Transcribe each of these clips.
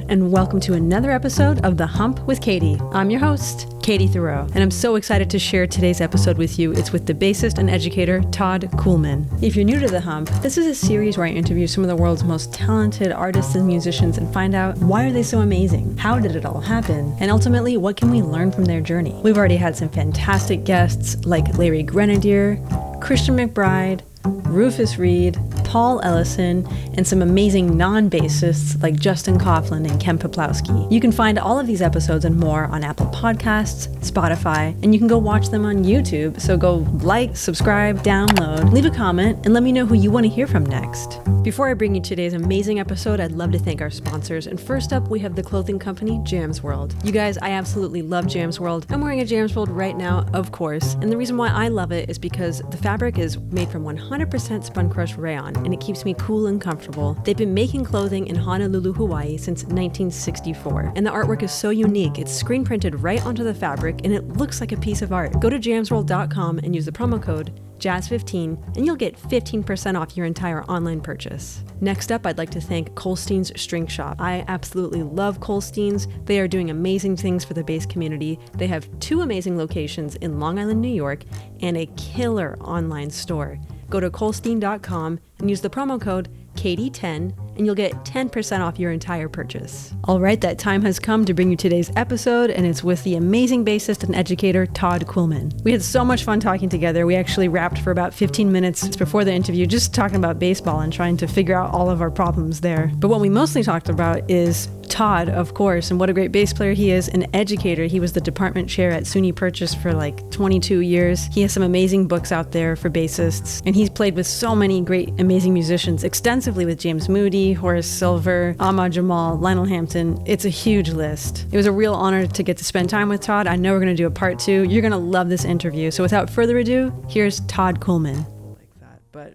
and welcome to another episode of The Hump with Katie. I'm your host, Katie Thiroux, and I'm so excited to share today's episode with you. It's with the bassist and educator, Todd Coolman. If you're new to The Hump, this is a series where I interview some of the world's most talented artists and musicians and find out why are they so amazing? How did it all happen? And ultimately, what can we learn from their journey? We've already had some fantastic guests like Larry Grenadier, Christian McBride, Rufus Reed, Paul Ellison, and some amazing non-bassists like Justin Coughlin and Ken Peplowski. You can find all of these episodes and more on Apple Podcasts, Spotify, and you can go watch them on YouTube. So go like, subscribe, download, leave a comment, and let me know who you want to hear from next. Before I bring you today's amazing episode, I'd love to thank our sponsors. And first up, we have the clothing company, Jams World. You guys, I absolutely love Jams World. I'm wearing a Jams World right now, of course. And the reason why I love it is because the fabric is made from 100% spun crushed rayon, and it keeps me cool and comfortable. They've been making clothing in Honolulu, Hawaii since 1964. And the artwork is so unique. It's screen printed right onto the fabric, and it looks like a piece of art. Go to jamsworld.com and use the promo code Jazz15, and you'll get 15% off your entire online purchase. Next up, I'd like to thank Colstein's String Shop. I absolutely love Colstein's. They are doing amazing things for the bass community. They have 2 amazing locations in Long Island, New York, and a killer online store. Go to colstein.com and use the promo code Katie10, and you'll get 10% off your entire purchase. All right, that time has come to bring you today's episode, and it's with the amazing bassist and educator, Todd Coolman. We had so much fun talking together. We actually rapped for about 15 minutes before the interview, just talking about baseball and trying to figure out all of our problems there. But what we mostly talked about is Todd, of course, and what a great bass player he is, an educator. He was the department chair at SUNY Purchase for like 22 years. He has some amazing books out there for bassists, and he's played with so many great, amazing musicians, extensively with James Moody, Horace Silver, Ahmad Jamal, Lionel Hampton. It's a huge list. It was a real honor to get to spend time with Todd. I know we're going to do a part 2. You're going to love this interview. So without further ado, here's Todd Coolman. Like that, but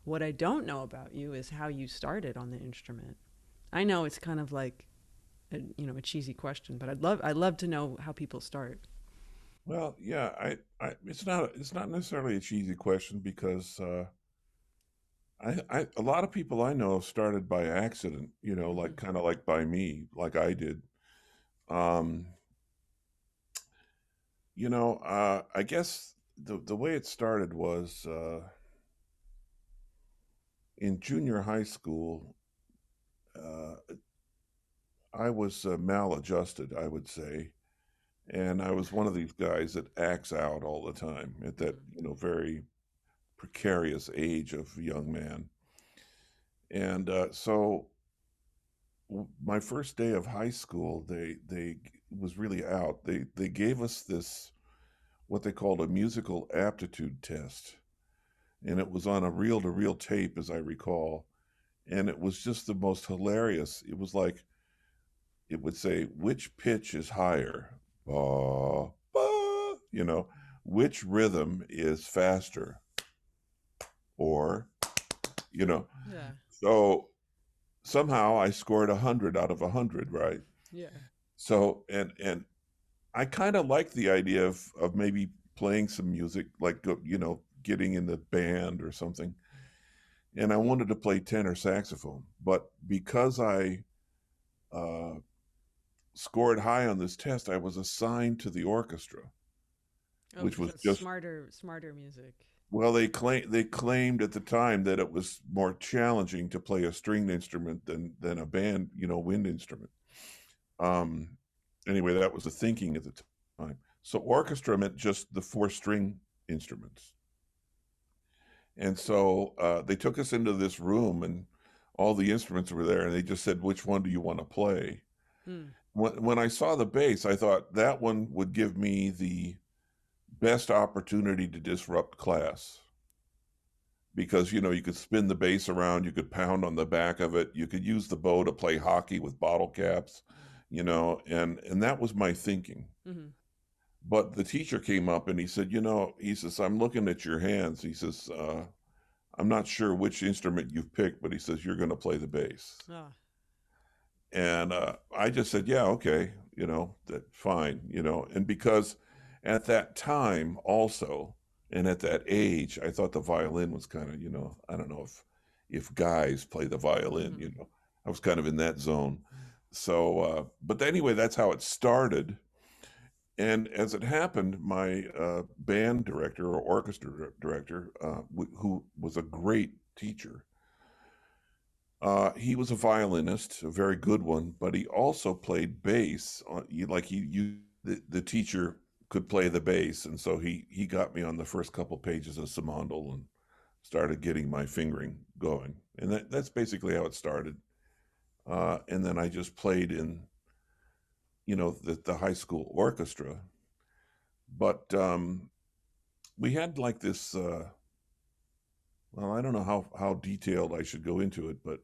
what I don't know about you is how you started on the instrument. I know it's kind of like a cheesy question, but I'd love to know how people start. Well, yeah, it's not necessarily a cheesy question because a lot of people I know have started by accident, like kind of like by me, like I did. I guess the way it started was in junior high school. I was maladjusted, I would say, and I was one of these guys that acts out all the time at that, very precarious age of a young man. And so my first day of high school, they was really out. They gave us this, what they called a musical aptitude test, and it was on a reel-to-reel tape, as I recall, and it was just the most hilarious. It was like, it would say, which pitch is higher? Ba, ba, which rhythm is faster? Or, Yeah. So somehow I scored 100 out of 100, right? Yeah. So, and I kind of liked the idea of maybe playing some music, like, getting in the band or something. And I wanted to play tenor saxophone, but because I scored high on this test, I was assigned to the orchestra, which was just smarter music. Well, they claimed at the time that it was more challenging to play a stringed instrument than a band, wind instrument. Anyway, that was the thinking at the time. So orchestra meant just the 4-string instruments. And so they took us into this room, and all the instruments were there, and they just said, which one do you want to play? When I saw the bass, I thought that one would give me the best opportunity to disrupt class, because you could spin the bass around, you could pound on the back of it, you could use the bow to play hockey with bottle caps, and that was my thinking. Mm-hmm. But the teacher came up and he said, he says, I'm looking at your hands. He says, I'm not sure which instrument you've picked, but he says, you're going to play the bass. And I just said, yeah, okay, that fine, and because at that time also, and at that age, I thought the violin was kind of, I don't know if guys play the violin, I was kind of in that zone. But anyway, that's how it started. And as it happened, my band director or orchestra director, who was a great teacher, he was a violinist, a very good one, but he also played bass. The teacher could play the bass, and so he got me on the first couple pages of Simondl and started getting my fingering going, and that's basically how it started. And then I just played in, the high school orchestra, but we had like this. Well, I don't know how detailed I should go into it, but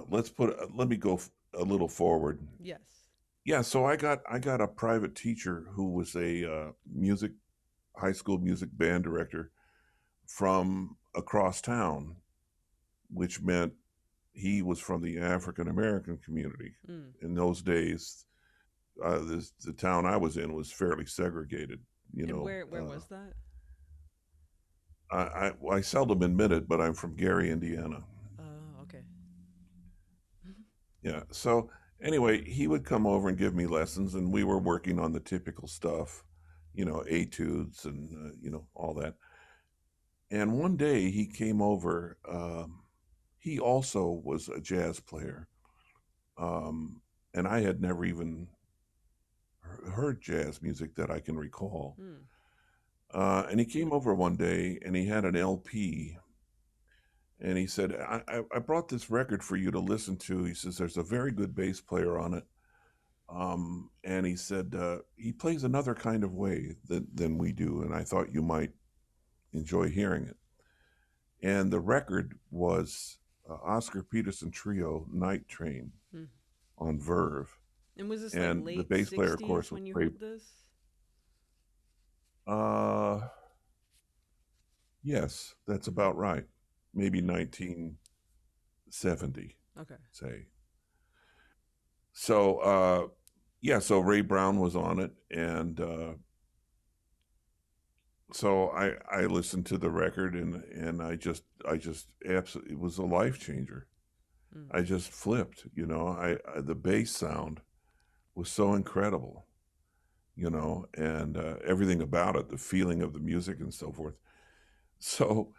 let me go a little forward. Yes. Yeah, so I got a private teacher who was a high school music band director from across town, which meant he was from the African American community. In those days, the town I was in was fairly segregated. And where was that? I seldom admit it, but I'm from Gary, Indiana. Oh, okay. Yeah. So anyway, he would come over and give me lessons, and we were working on the typical stuff, etudes and all that. And one day he came over. He also was a jazz player, and I had never even heard jazz music that I can recall. And he came over one day, and he had an LP, and he said, I brought this record for you to listen to. He says, there's a very good bass player on it. And he said, he plays another kind of way than we do, and I thought you might enjoy hearing it. And the record was Oscar Peterson Trio, Night Train, on Verve. And was this And like the late bass player, of 60s course, was when you Ray. heard this? Yes, that's about right. Maybe 1970, Okay. say. So, yeah, so Ray Brown was on it, and so I listened to the record, and I just absolutely, it was a life changer. I just flipped, the bass sound was so incredible, and everything about it, the feeling of the music and so forth. So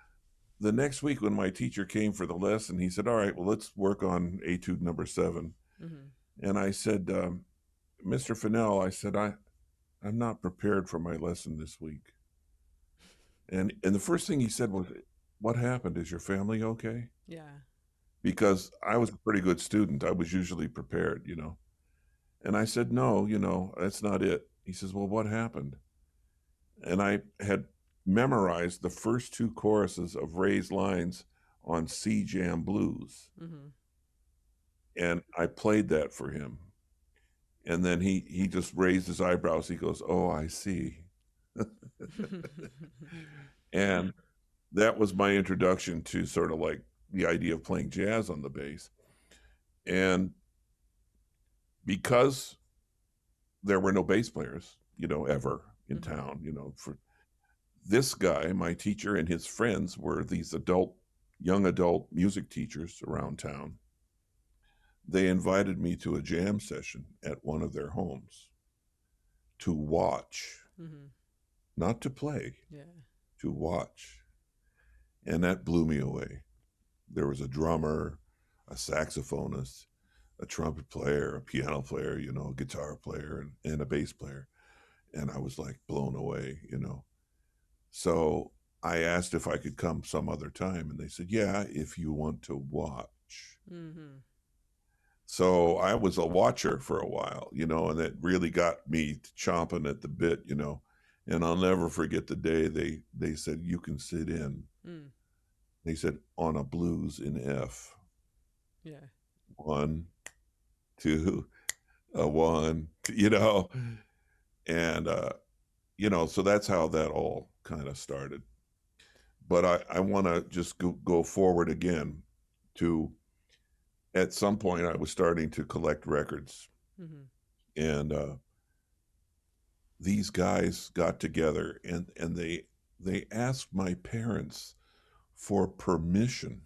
the next week when my teacher came for the lesson, he said, all right, well, let's work on etude number 7. And I said, Mr. Fennell, I said, I'm not prepared for my lesson this week. And the first thing he said was, what happened? Is your family okay? Yeah. Because I was a pretty good student. I was usually prepared, And I said, no, that's not it. He says, well, what happened? And I had memorized the first 2 choruses of Ray's lines on C Jam Blues. And I played that for him. And then he just raised his eyebrows. He goes, oh, I see. And that was my introduction to sort of like the idea of playing jazz on the bass. And because there were no bass players, ever in town, for this guy, my teacher and his friends were these young adult music teachers around town. They invited me to a jam session at one of their homes to watch, not to play, to watch. And that blew me away. There was a drummer, a saxophonist, a trumpet player, a piano player, a guitar player, and a bass player. And I was like blown away, So I asked if I could come some other time, and they said, yeah, if you want to watch. So I was a watcher for a while, and that really got me chomping at the bit, and I'll never forget the day they said, you can sit in. They said, on a blues in F. Yeah. 1, 2, 1, and, so that's how that all kind of started. But I want to just go forward again to, at some point, I was starting to collect records. And these guys got together, and they asked my parents for permission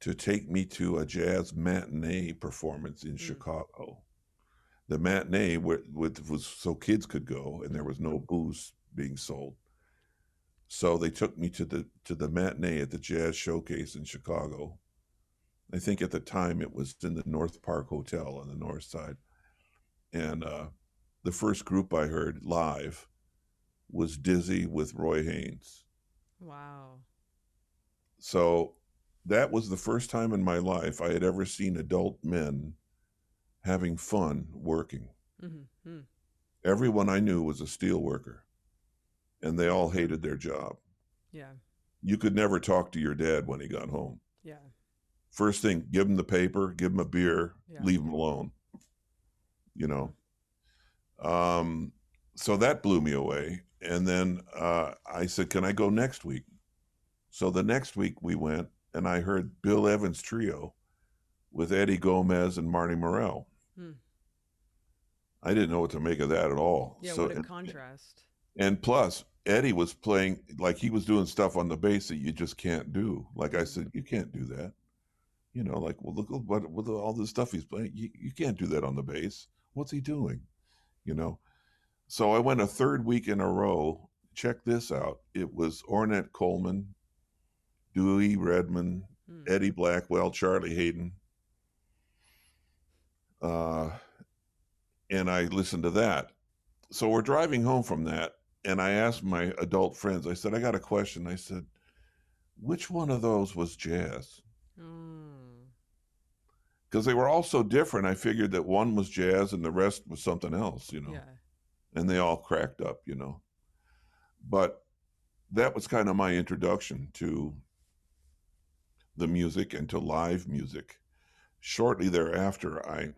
to take me to a jazz matinee performance in Chicago. The matinee was so kids could go, and there was no booze being sold. So they took me to the matinee at the Jazz Showcase in Chicago. I think at the time it was in the North Park Hotel on the north side. And the first group I heard live was Dizzy with Roy Haynes. Wow. So that was the first time in my life I had ever seen adult men having fun working. Mm-hmm. Everyone I knew was a steel worker, and they all hated their job. Yeah. You could never talk to your dad when he got home. Yeah. First thing, give him the paper, give him a beer, leave him alone. You know. So that blew me away. And then I said, can I go next week? So the next week we went, and I heard Bill Evans' trio with Eddie Gomez and Marty Morell. I didn't know what to make of that at all. Yeah, what a contrast. And plus, Eddie was playing, like he was doing stuff on the bass that you just can't do. Like I said, you can't do that. You know, like, well, look what all this stuff he's playing. You can't do that on the bass. What's he doing? You know? So I went a third week in a row. Check this out. It was Ornette Coleman, Dewey Redman, Eddie Blackwell, Charlie Hayden. And I listened to that. So we're driving home from that, and I asked my adult friends, I said, I got a question. I said, which one of those was jazz? Because they were all so different. I figured that one was jazz and the rest was something else, you know. Yeah. And they all cracked up, you know. But that was kind of my introduction to the music and to live music. Shortly thereafter, I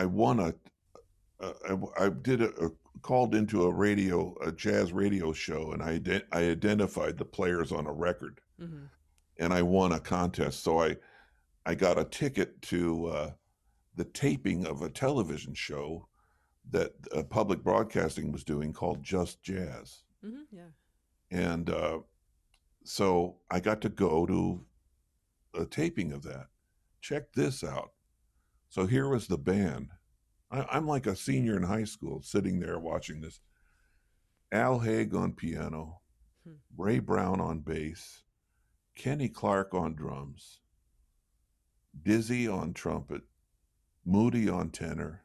won I called into a jazz radio show, and I identified the players on a record, and I won a contest. So I got a ticket to the taping of a television show that public broadcasting was doing called Just Jazz. Yeah. And so I got to go to a taping of that. Check this out. So here was the band. I'm like a senior in high school sitting there watching this. Al Haig on piano, Ray Brown on bass, Kenny Clark on drums, Dizzy on trumpet, Moody on tenor,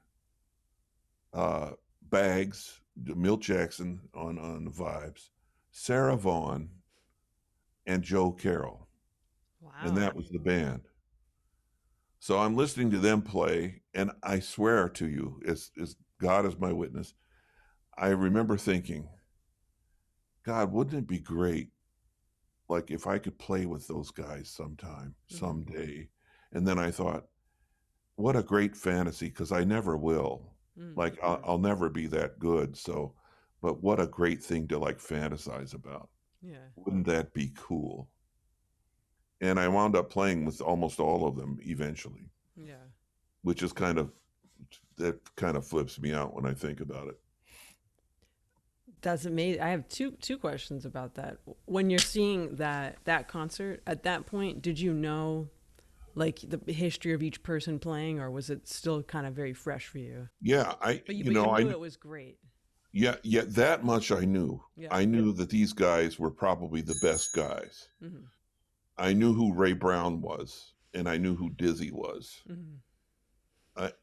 Baggs, Milt Jackson on the vibes, Sarah Vaughan, and Joe Carroll. Wow. And that was the band. So I'm listening to them play, and I swear to you, as God is my witness, I remember thinking, God, wouldn't it be great, like if I could play with those guys sometime, someday? And then I thought, what a great fantasy, because I never will. Like I'll never be that good. So, but what a great thing to like fantasize about. Yeah. Wouldn't that be cool? And I wound up playing with almost all of them eventually. Yeah. Which is that kind of flips me out when I think about it. That's amazing. I have two questions about that. When you're seeing that concert, at that point, did you know like the history of each person playing, or was it still kind of very fresh for you? Yeah, you knew it was great. Yeah, that much I knew. Yeah. I knew that these guys were probably the best guys. I knew who Ray Brown was, and I knew who Dizzy was.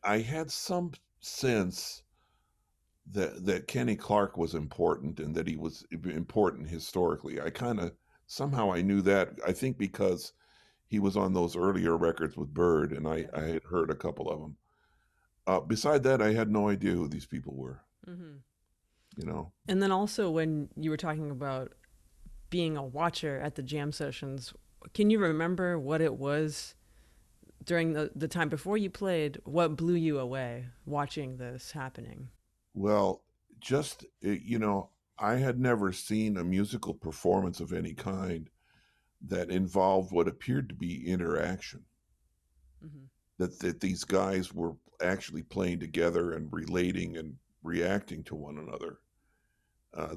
I had some sense that Kenny Clark was important, and that he was important historically. Somehow I knew that. I think because he was on those earlier records with Bird, and I had heard a couple of them. Beside that, I had no idea who these people were. You know. And then also when you were talking about being a watcher at the jam sessions, can you remember what it was during the time before you played? What blew you away watching this happening? Well, just, you know, I had never seen a musical performance of any kind that involved what appeared to be interaction. That these guys were actually playing together and relating and reacting to one another.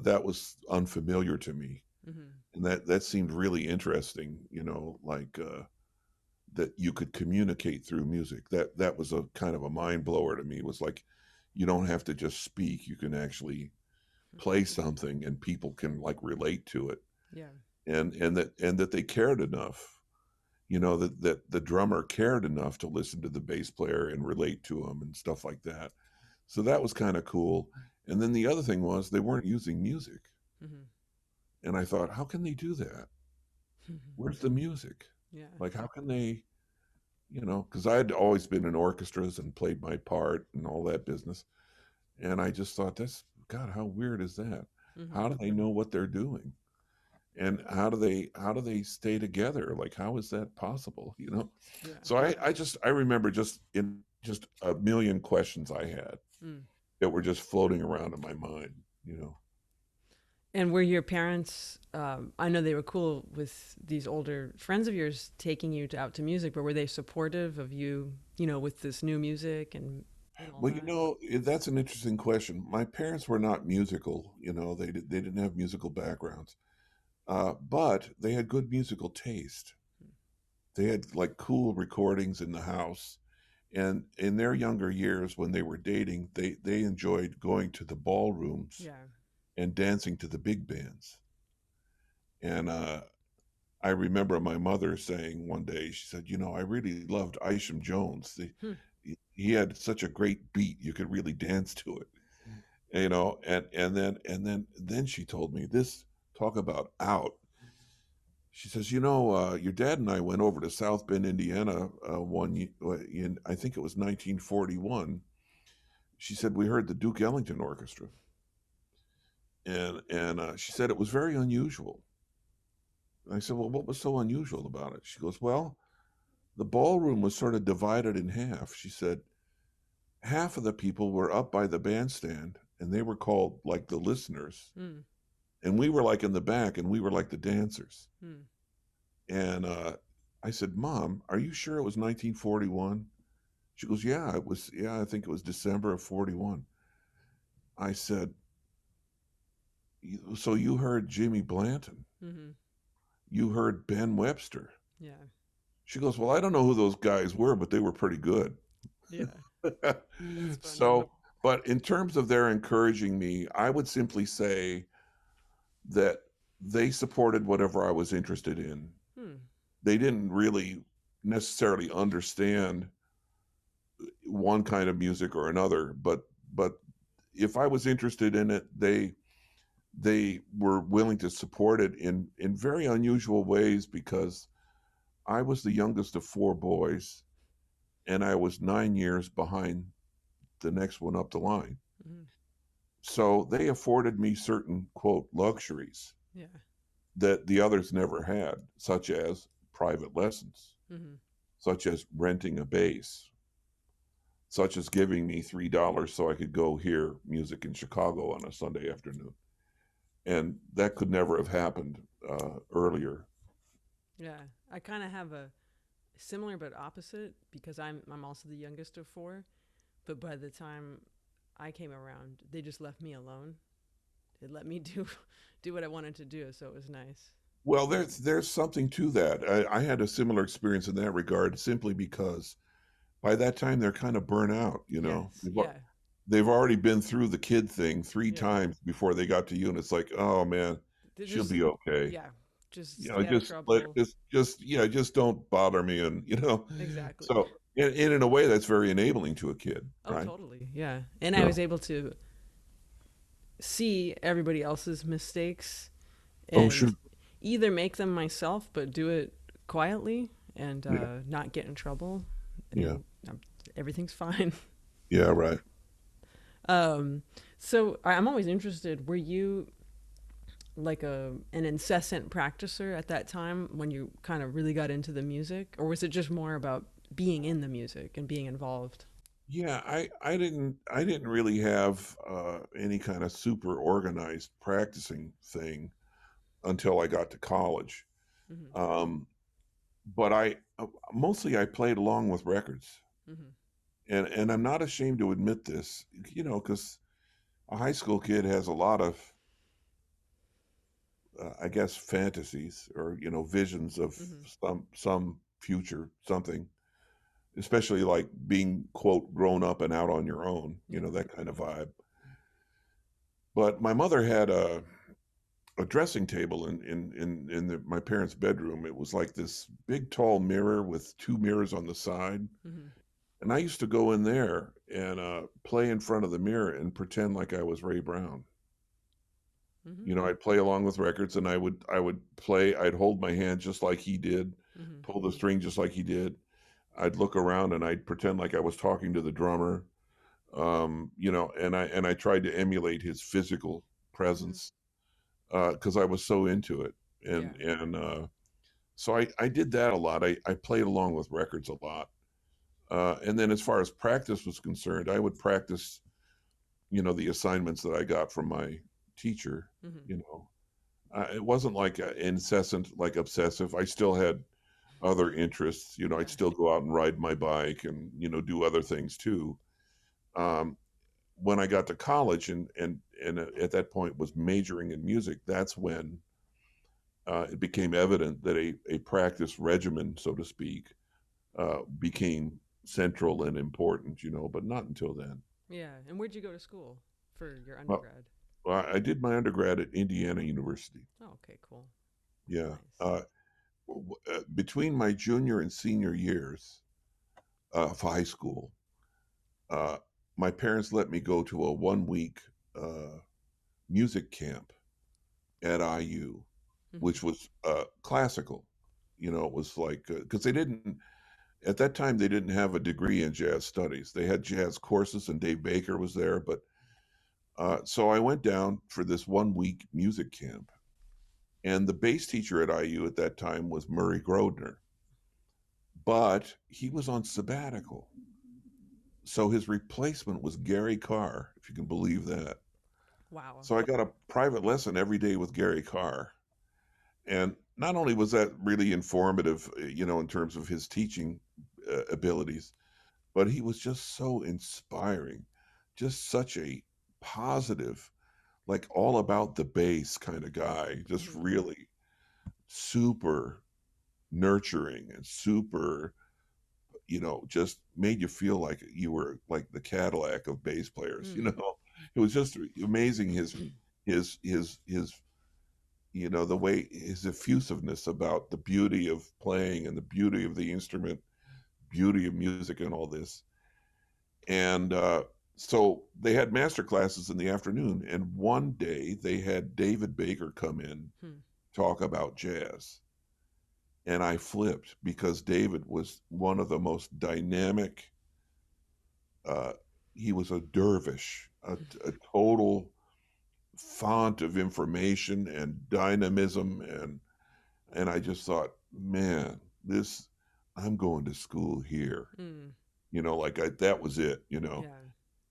That was unfamiliar to me. And that seemed really interesting, like that you could communicate through music. That was a kind of a mind blower to me. It was like, you don't have to just speak, you can actually play something and people can like relate to it. Yeah. And that they cared enough, that the drummer cared enough to listen to the bass player and relate to him and stuff like that. So that was kind of cool. And then the other thing was they weren't using music. And I thought, how can they do that? Where's the music? Yeah. Like, how can they, because I had always been in orchestras and played my part and all that business. And I just thought, God, how weird is that? How do they know what they're doing? And how do they stay together? Like, how is that possible? Yeah. So I remember just a million questions I had that were just floating around in my mind. And were your parents, I know they were cool with these older friends of yours taking you out to music, but were they supportive of you, with this new music and all Well, that? that's an interesting question. My parents were not musical, they didn't have musical backgrounds, but they had good musical taste. They had like cool recordings in the house. And in their younger years, when they were dating, they enjoyed going to the ballrooms Yeah. and dancing to the big bands. And I remember my mother saying one day, she said, I really loved Isham Jones. He had such a great beat, you could really dance to it. And then she told me this, talk about out. She says, your dad and I went over to South Bend, Indiana, in I think it was 1941. She said we heard the Duke Ellington Orchestra, and she said it was very unusual. And I said, well, what was so unusual about it? She goes, well, the ballroom was sort of divided in half. She said half of the people were up by the bandstand, and they were called like the listeners, and we were like in the back, and we were like the dancers. And I said, Mom, are you sure it was 1941? She goes, yeah, it was. Yeah, I think it was December of 41. I said, so you heard Jimmy Blanton. You heard Ben Webster. Yeah. She goes, well, I don't know who those guys were, but they were pretty good. Yeah. So, but in terms of their encouraging me, I would simply say that they supported whatever I was interested in. They didn't really necessarily understand one kind of music or another, but if I was interested in it, they were willing to support it in very unusual ways, because I was the youngest of four boys, and I was 9 years behind the next one up the line. So they afforded me certain, quote, luxuries that the others never had, such as private lessons, such as renting a bass, such as giving me $3 so I could go hear music in Chicago on a Sunday afternoon. And that could never have happened earlier. Yeah, I kind of have a similar but opposite, because I'm also the youngest of four. But by the time I came around, they just left me alone. They let me do what I wanted to do, so it was nice. Well, there's something to that. I had a similar experience in that regard, simply because by that time they're kind of burnt out. Yes. Yeah. They've already been through the kid thing three Yeah. times before they got to you, and it's like, oh man, They're she'll just, be okay. yeah, just stay out of trouble. Just don't bother me, and Exactly. So, and in a way, that's very enabling to a kid, Oh, right? totally. Yeah. And I Yeah. was able to see everybody else's mistakes Oh, and sure. either make them myself, but do it quietly and Yeah. not get in trouble. Yeah. And everything's fine. Yeah, right. So I'm always interested, were you like an incessant practicer at that time when you kind of really got into the music, or was it just more about being in the music and being involved? Yeah, I didn't really have any kind of super organized practicing thing until I got to college. Mm-hmm. Um, but mostly I played along with records, Mm-hmm. and I'm not ashamed to admit this, because a high school kid has a lot of I guess, fantasies or, visions of Mm-hmm. some future something, especially like being, quote, grown up and out on your own, Yeah. that kind of vibe. But my mother had a dressing table in my parents' bedroom. It was like this big tall mirror with two mirrors on the side. Mm-hmm. And I used to go in there and play in front of the mirror and pretend like I was Ray Brown. Mm-hmm. I'd play along with records, and I would play. I'd hold my hand just like he did, Mm-hmm. pull the string just like he did. I'd look around and I'd pretend like I was talking to the drummer, and I tried to emulate his physical Mm-hmm. presence because I was so into it, Yeah. and so I did that a lot. I played along with records a lot, and then as far as practice was concerned, I would practice, the assignments that I got from my teacher. Mm-hmm. You know, it wasn't like incessant, like obsessive. I still had other interests. I'd Yeah. still go out and ride my bike and do other things too. Um, when I got to college and at that point was majoring in music, that's when it became evident that a practice regimen, so to speak, became central and important. But not until then. Yeah. And where'd you go to school for your Well, undergrad? I did my undergrad at Indiana University. Oh, okay, cool. Yeah. Nice. Between my junior and senior years of high school, uh, my parents let me go to a 1 week music camp at IU, Mm-hmm. which was classical. It was like, because they didn't, at that time, they didn't have a degree in jazz studies. They had jazz courses, and Dave Baker was there. But so I went down for this 1 week music camp. And the bass teacher at IU at that time was Murray Grodner, but he was on sabbatical. So his replacement was Gary Carr, if you can believe that. Wow. So I got a private lesson every day with Gary Carr. And not only was that really informative, in terms of his teaching abilities, but he was just so inspiring, just such a positive, like all about the bass kind of guy, just Mm-hmm. really super nurturing and super, just made you feel like you were like the Cadillac of bass players. Mm. It was just amazing his the way his effusiveness about the beauty of playing and the beauty of the instrument, beauty of music, and all this. And so they had master classes in the afternoon, and one day they had David Baker come in Hmm. talk about jazz. And I flipped because David was one of the most dynamic. Uh, he was a dervish, a total font of information and dynamism, and I just thought, man, this I'm going to school here. Mm. That was it. Yeah.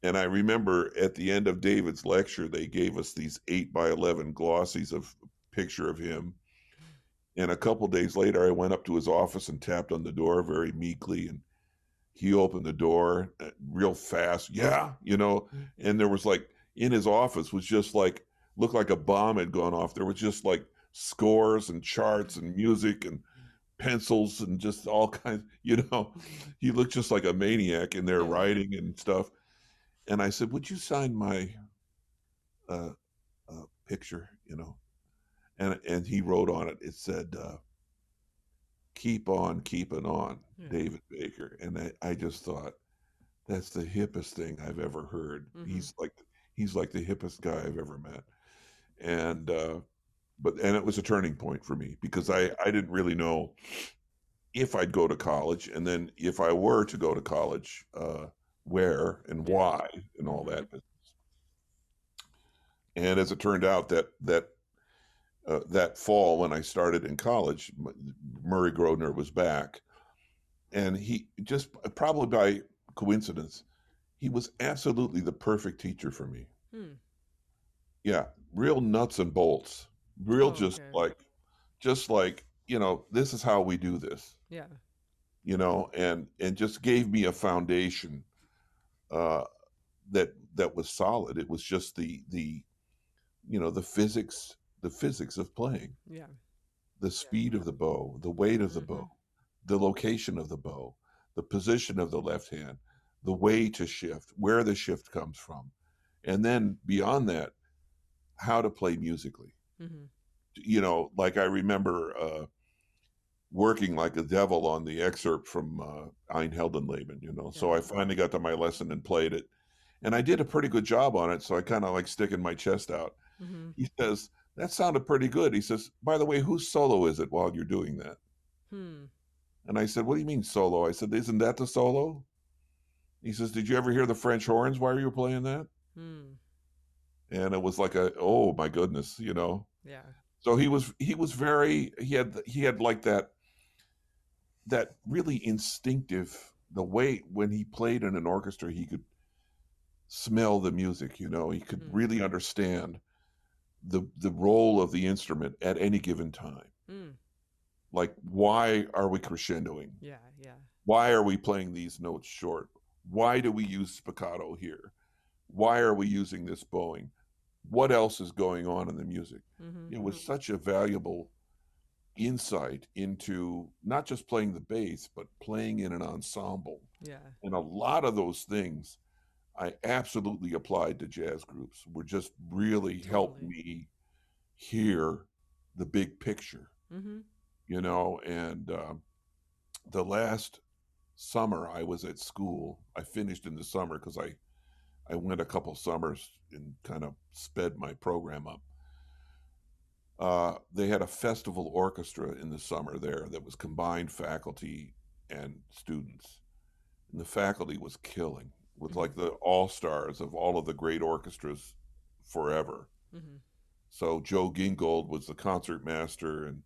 And I remember at the end of David's lecture, they gave us these 8x11 glossies of picture of him. And a couple days later, I went up to his office and tapped on the door very meekly, and he opened the door real fast. Yeah, and there was like in his office was just like looked like a bomb had gone off. There was just like scores and charts and music and pencils and just all kinds. He looked just like a maniac in there Yeah. writing and stuff. And I said, "Would you sign my uh, picture?" And he wrote on it. It said, "Keep on keeping on, Yeah. David Baker." And I just thought, that's the hippest thing I've ever heard. Mm-hmm. He's like the hippest guy I've ever met. And and it was a turning point for me because Yeah. I didn't really know if I'd go to college, and then if I were to go to college, where and Yeah. why and all Mm-hmm. that. And as it turned out, that fall when I started in college, Murray Grodner was back, and he just probably by coincidence, he was absolutely the perfect teacher for me. Hmm. Yeah, real nuts and bolts, real Oh, okay. just like this is how we do this, Yeah. and just gave me a foundation uh, that was solid. It was just the physics, the physics of playing, Yeah. the speed of the bow, the weight of the bow, the location of the bow, the position of the left hand, the way to shift, where the shift comes from. And then beyond that, how to play musically. You know, like I remember working like a devil on the excerpt from Ein Heldenleben, you know. So I finally got to my lesson and played it. And I did a pretty good job on it. So I kind of like sticking my chest out. He says, that sounded pretty good. He says, by the way, whose solo is it while you're doing that? And I said, what do you mean solo? I said, isn't that the solo? He says, did you ever hear the French horns while you were playing that? And it was like oh my goodness, you know? Yeah. So he was very, he had like that really instinctive, the way when he played in an orchestra, he could smell the music, you know, he could really understand the role of the instrument at any given time. Like, why are we crescendoing? Yeah. Why are we playing these notes short? Why do we use spiccato here? Why are we using this bowing? What else is going on in the music? It was such a valuable insight into not just playing the bass, but playing in an ensemble. Yeah. And a lot of those things I absolutely applied to jazz groups, were just really helped me hear the big picture, you know. And the last summer I was at school, I finished in the summer because I went a couple summers and kind of sped my program up. They had a festival orchestra in the summer there that was combined faculty and students. And the faculty was killing with like the all-stars of all of the great orchestras forever. So Joe Gingold was the concert master, and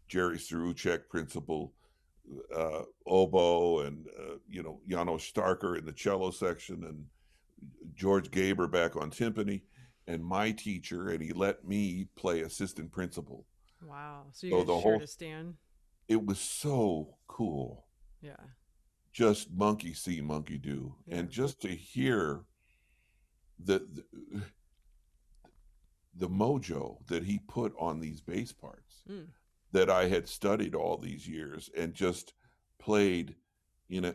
Jerry Thiroux, principal, oboe, and you know, Janos Starker in the cello section, and George Gaber back on timpani, and my teacher, and he let me play assistant principal. Wow. So you guys shared a stand? It was so cool. Yeah. Just monkey see, monkey do. Yeah. And just to hear the mojo that he put on these bass parts that I had studied all these years and just played in a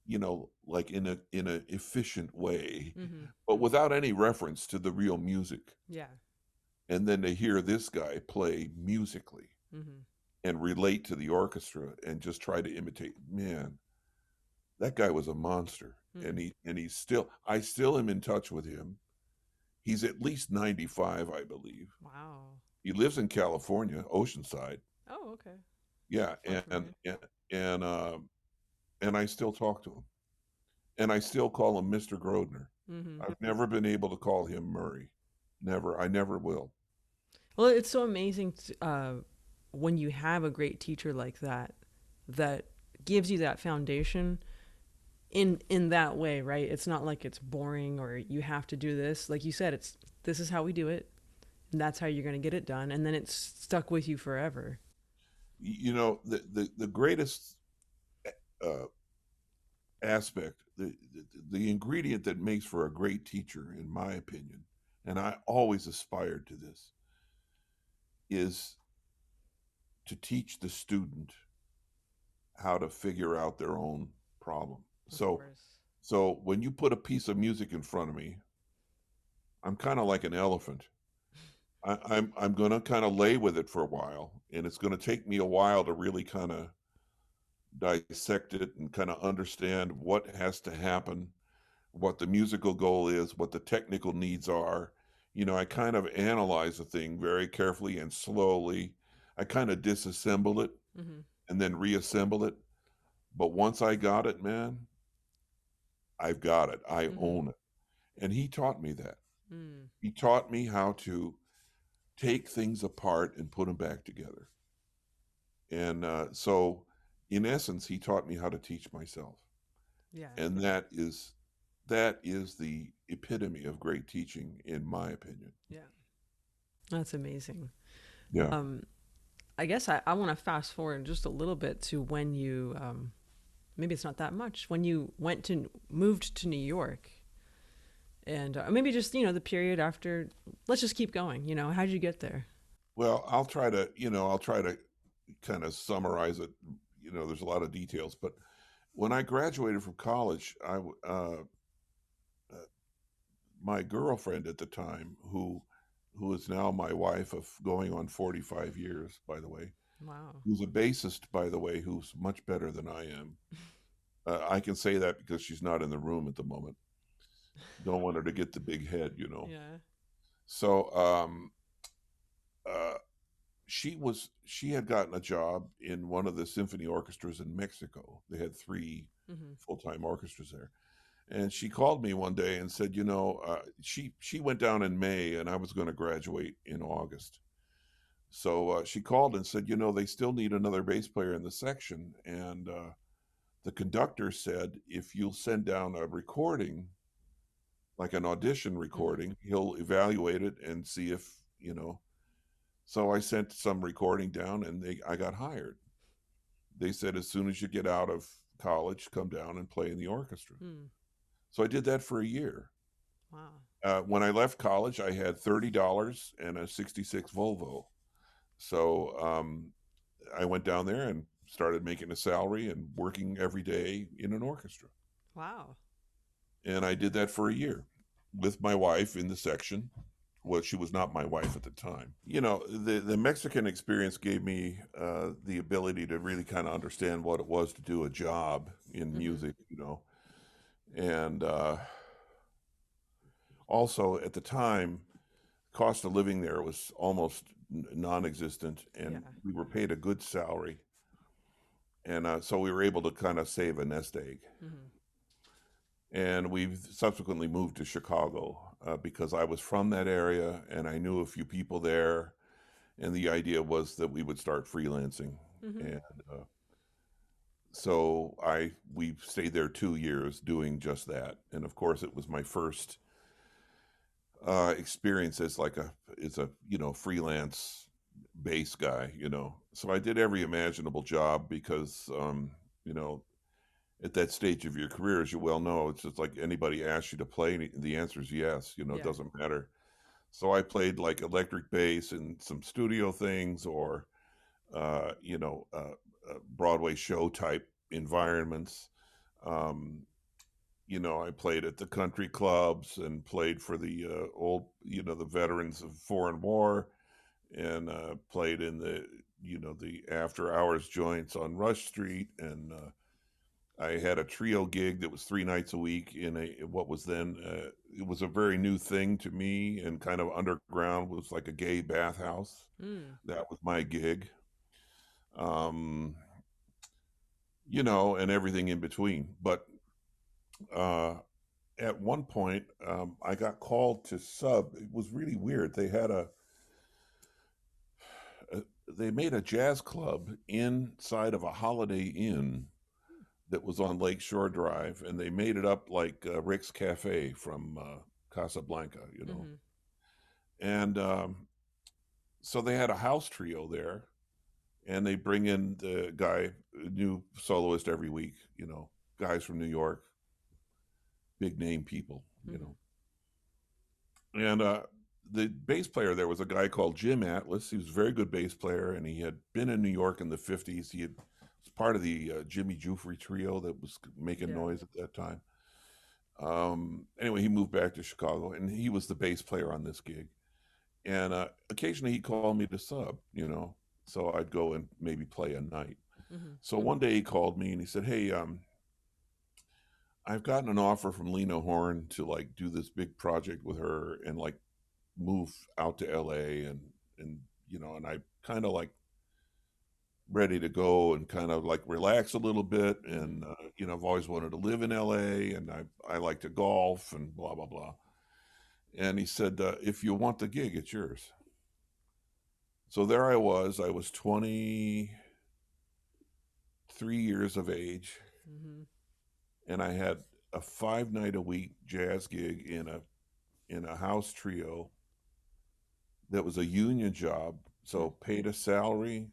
you know, like in a efficient way, but without any reference to the real music. Yeah. And then to hear this guy play musically and relate to the orchestra and just try to imitate, man, that guy was a monster. And he's still, I still am in touch with him. He's at least 95, I believe. Wow. He lives in California, Oceanside. Oh, okay. Yeah. And I still talk to him. And I still call him Mr. Grodner. I've never been able to call him Murray. Never. I never will. Well, it's so amazing when you have a great teacher like that, that gives you that foundation in that way, right? It's not like it's boring or you have to do this. Like you said, this is how we do it, and that's how you're going to get it done, and then it's stuck with you forever. You know, the greatest aspect, the ingredient that makes for a great teacher, in my opinion, and I always aspired to this, is to teach the student how to figure out their own problem. So when you put a piece of music in front of me, I'm kind of like an elephant. I'm going to kind of lay with it for a while, and it's going to take me a while to really kind of dissect it and kind of understand what has to happen, what the musical goal is, what the technical needs are. You know, I kind of analyze the thing very carefully and slowly. I kind of disassemble it and then reassemble it. But once I got it, man, I've got it. I own it. And he taught me that. He taught me how to take things apart and put them back together. And so, in essence, he taught me how to teach myself. Yeah. And that is the epitome of great teaching, in my opinion. Yeah. That's amazing. Yeah. I guess I want to fast forward just a little bit to when you, maybe it's not that much, when you moved to New York, and maybe just, you know, the period after let's just keep going. How did you get there? Well, I'll try to kind of summarize it. There's a lot of details, but when I graduated from college, my girlfriend at the time, who is now my wife of going on 45 years, by the way, Wow. who's a bassist, by the way, who's much better than I am. I can say that because she's not in the room at the moment. Don't want her to get the big head. Yeah. So uh, she had gotten a job in one of the symphony orchestras in Mexico. They had 3 full-time orchestras there. And she called me one day and said, she went down in May and I was going to graduate in August. So she called and said, they still need another bass player in the section. And the conductor said, if you'll send down a recording, like an audition recording, he'll evaluate it and see if, So I sent some recording down and I got hired. They said, as soon as you get out of college, come down and play in the orchestra. So I did that for a year. Wow. When I left college, I had $30 and a 66 Volvo. So I went down there and started making a salary and working every day in an orchestra. Wow. And I did that for a year with my wife in the section. Well, she was not my wife at the time. The Mexican experience gave me the ability to really kind of understand what it was to do a job in music, And also at the time, cost of living there was almost non-existent, and we were paid a good salary. And so we were able to kind of save a nest egg. And we've subsequently moved to Chicago because I was from that area and I knew a few people there. And the idea was that we would start freelancing. And so we stayed there 2 years doing just that. And of course, it was my first experience as a freelance bass guy, So I did every imaginable job because, at that stage of your career, as you well know, it's just like anybody asks you to play, the answer is yes, it doesn't matter. So I played like electric bass in some studio things or, Broadway show type environments. I played at the country clubs and played for the old, the veterans of foreign war and played in the after hours joints on Rush Street. And I had a trio gig that was 3 nights a week in what was then, it was a very new thing to me and kind of underground. It was like a gay bathhouse. That was my gig. And everything in between. But at one point, I got called to sub. It was really weird. They made a jazz club inside of a Holiday Inn that was on Lakeshore Drive, and they made it up like Rick's Cafe from Casablanca, And so they had a house trio there, and they bring in the guy, a new soloist every week, guys from New York, big name people, And the bass player there was a guy called Jim Atlas. He was a very good bass player, and he had been in New York in the 50s. He was part of the Jimmy Jufrey trio that was making noise at that time. Anyway, he moved back to Chicago, and he was the bass player on this gig. And occasionally he'd call me to sub, so I'd go and maybe play a night. So one day he called me and he said, hey, I've gotten an offer from Lena Horne to like do this big project with her and like move out to LA and I kind of like ready to go and kind of like relax a little bit. And, I've always wanted to live in LA and I like to golf and blah, blah, blah. And he said, if you want the gig, it's yours. So there I was 23 years of age. And I had a 5-night-a-week jazz gig in a house trio that was a union job, so paid a salary,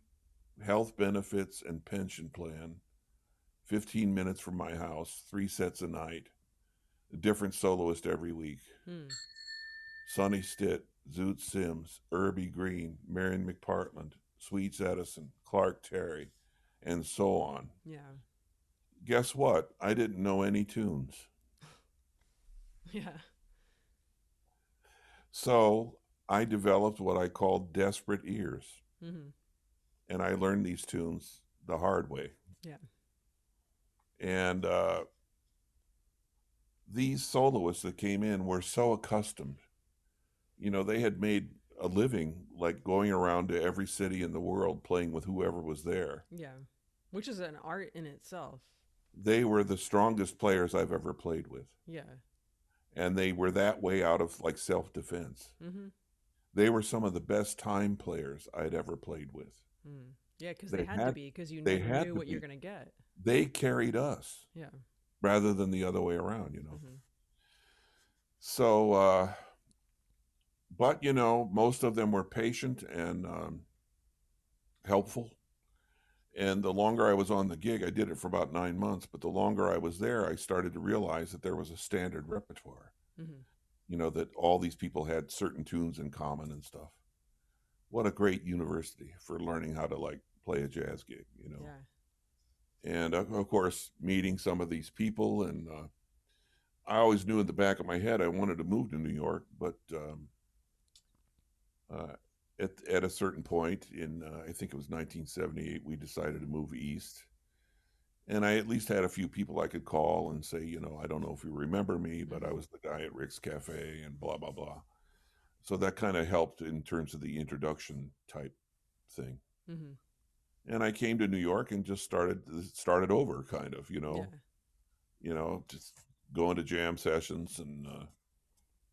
health benefits, and pension plan. 15 minutes from my house, 3 sets a night, a different soloist every week. Sonny Stitt, Zoot Sims, Irby Green, Marion McPartland, Sweets Edison, Clark Terry, and so on. Yeah. Guess what? I didn't know any tunes. Yeah. So I developed what I called desperate ears. Mm-hmm. And I learned these tunes the hard way. Yeah. And these soloists that came in were so accustomed. You know, they had made a living like going around to every city in the world playing with whoever was there. Yeah. Which is an art in itself. They were the strongest players I've ever played with. Yeah. And they were that way out of like self-defense. Mm-hmm. They were some of the best time players I'd ever played with. Mm. Yeah, because They they had to be, because you they never had knew to what you're be. going to get. They carried us Yeah. rather than the other way around, you know. Mm-hmm. So, but you know, most of them were patient and helpful. And the longer I was on the gig, I did it for about 9 months, but the longer I was there, I started to realize that there was a standard repertoire, Mm-hmm. you know, that all these people had certain tunes in common and stuff. What a great university for learning how to like play a jazz gig, you know. Yeah. And of course, meeting some of these people. And I always knew in the back of my head I wanted to move to New York, but uh, at a certain point in, I think it was 1978, we decided to move east. And I at least had a few people I could call and say, you know, I don't know if you remember me, but I Mm-hmm. was the guy at Rick's Cafe and blah, blah, blah. So that kind of helped in terms of the introduction type thing. Mm-hmm. And I came to New York and just started over, kind of, Yeah. just going to jam sessions and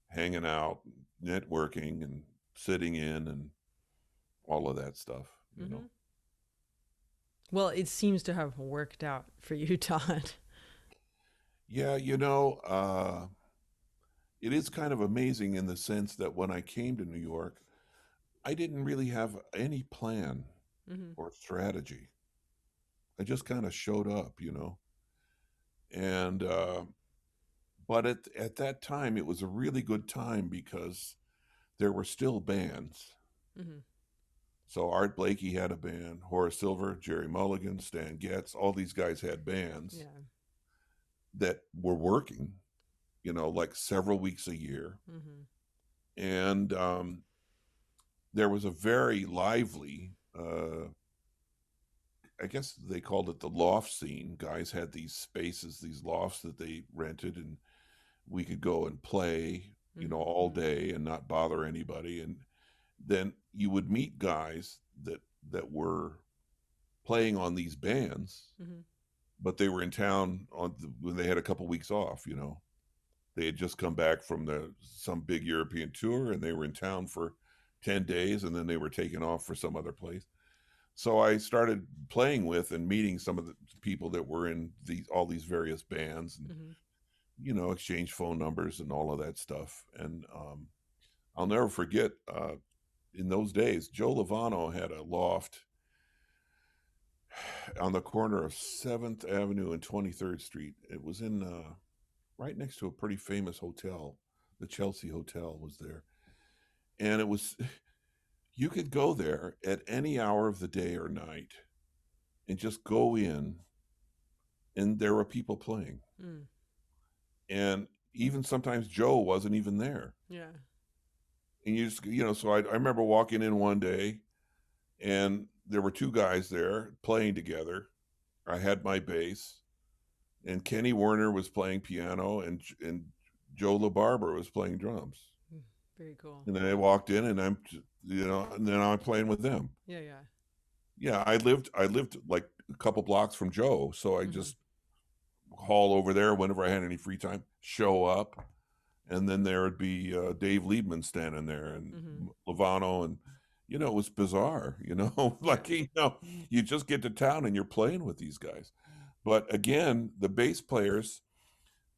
hanging out, networking, and sitting in, and all of that stuff. You Mm-hmm. know. Well, it seems to have worked out for you, Todd. Yeah, it is kind of amazing in the sense that when I came to New York, I didn't really have any plan Mm-hmm. or strategy. I just kind of showed up, you know. And but at that time, it was a really good time because there were still bands. Mm-hmm. So Art Blakey had a band, Horace Silver, Jerry Mulligan, Stan Getz, all these guys had bands Yeah. that were working, you know, like several weeks a year. Mm-hmm. And there was a very lively, I guess they called it the loft scene. Guys had these spaces, these lofts that they rented, and we could go and play, you know, all Mm-hmm. day and not bother anybody. And then you would meet guys that were playing on these bands, Mm-hmm. but they were in town when they had a couple weeks off. You know, they had just come back from some big European tour, and they were in town for 10 days, and then they were taken off for some other place. So I started playing with and meeting some of the people that were in all these various bands, and Mm-hmm. you know, exchange phone numbers and all of that stuff. And I'll never forget. In those days, Joe Lovano had a loft on the corner of 7th Avenue and 23rd Street. It was in right next to a pretty famous hotel. The Chelsea Hotel was there. And it was, you could go there at any hour of the day or night and just go in, and there were people playing. Mm. And even sometimes Joe wasn't even there. Yeah. And you just, you know, so I remember walking in one day, and there were two guys there playing together. I had my bass, and Kenny Werner was playing piano, and Joe LaBarbera was playing drums. Mm. Very cool. And then I walked in, and and then I'm playing with them. Yeah. Yeah. Yeah, I lived like a couple blocks from Joe, so I Mm-hmm. just haul over there whenever I had any free time, show up, and then there would be Dave Liebman standing there, and Mm-hmm. Lovano, and you know, it was bizarre, you know, Yeah. like, you know, you just get to town and you're playing with these guys. But again, the bass players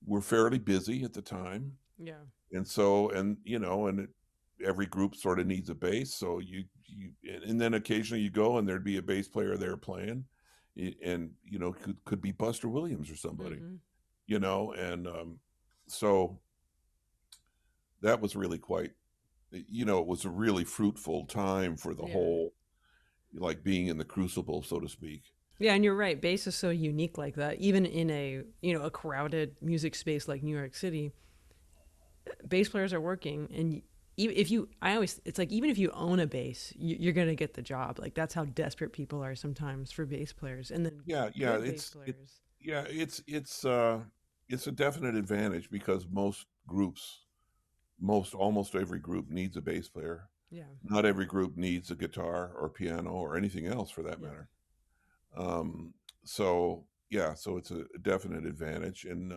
were fairly busy at the time. Yeah. And so, and, you know, every group sort of needs a bass. So and then occasionally you go and there'd be a bass player there playing, and, you know, could be Buster Williams or somebody, Mm-hmm. you know, and so that was really quite it was a really fruitful time for the Yeah. whole, like being in the crucible, so to speak. Yeah, and you're right. Bass is so unique like that. Even in a crowded music space like New York City, bass players are working, and if you, I always, it's like even if you own a bass, you're gonna get the job. Like that's how desperate people are sometimes for bass players, and then Yeah, yeah, good bass players. yeah, it's a definite advantage because almost every group needs a bass player. Yeah, Not every group needs a guitar or piano or anything else for that yeah, matter. Um, so yeah, so it's a definite advantage, and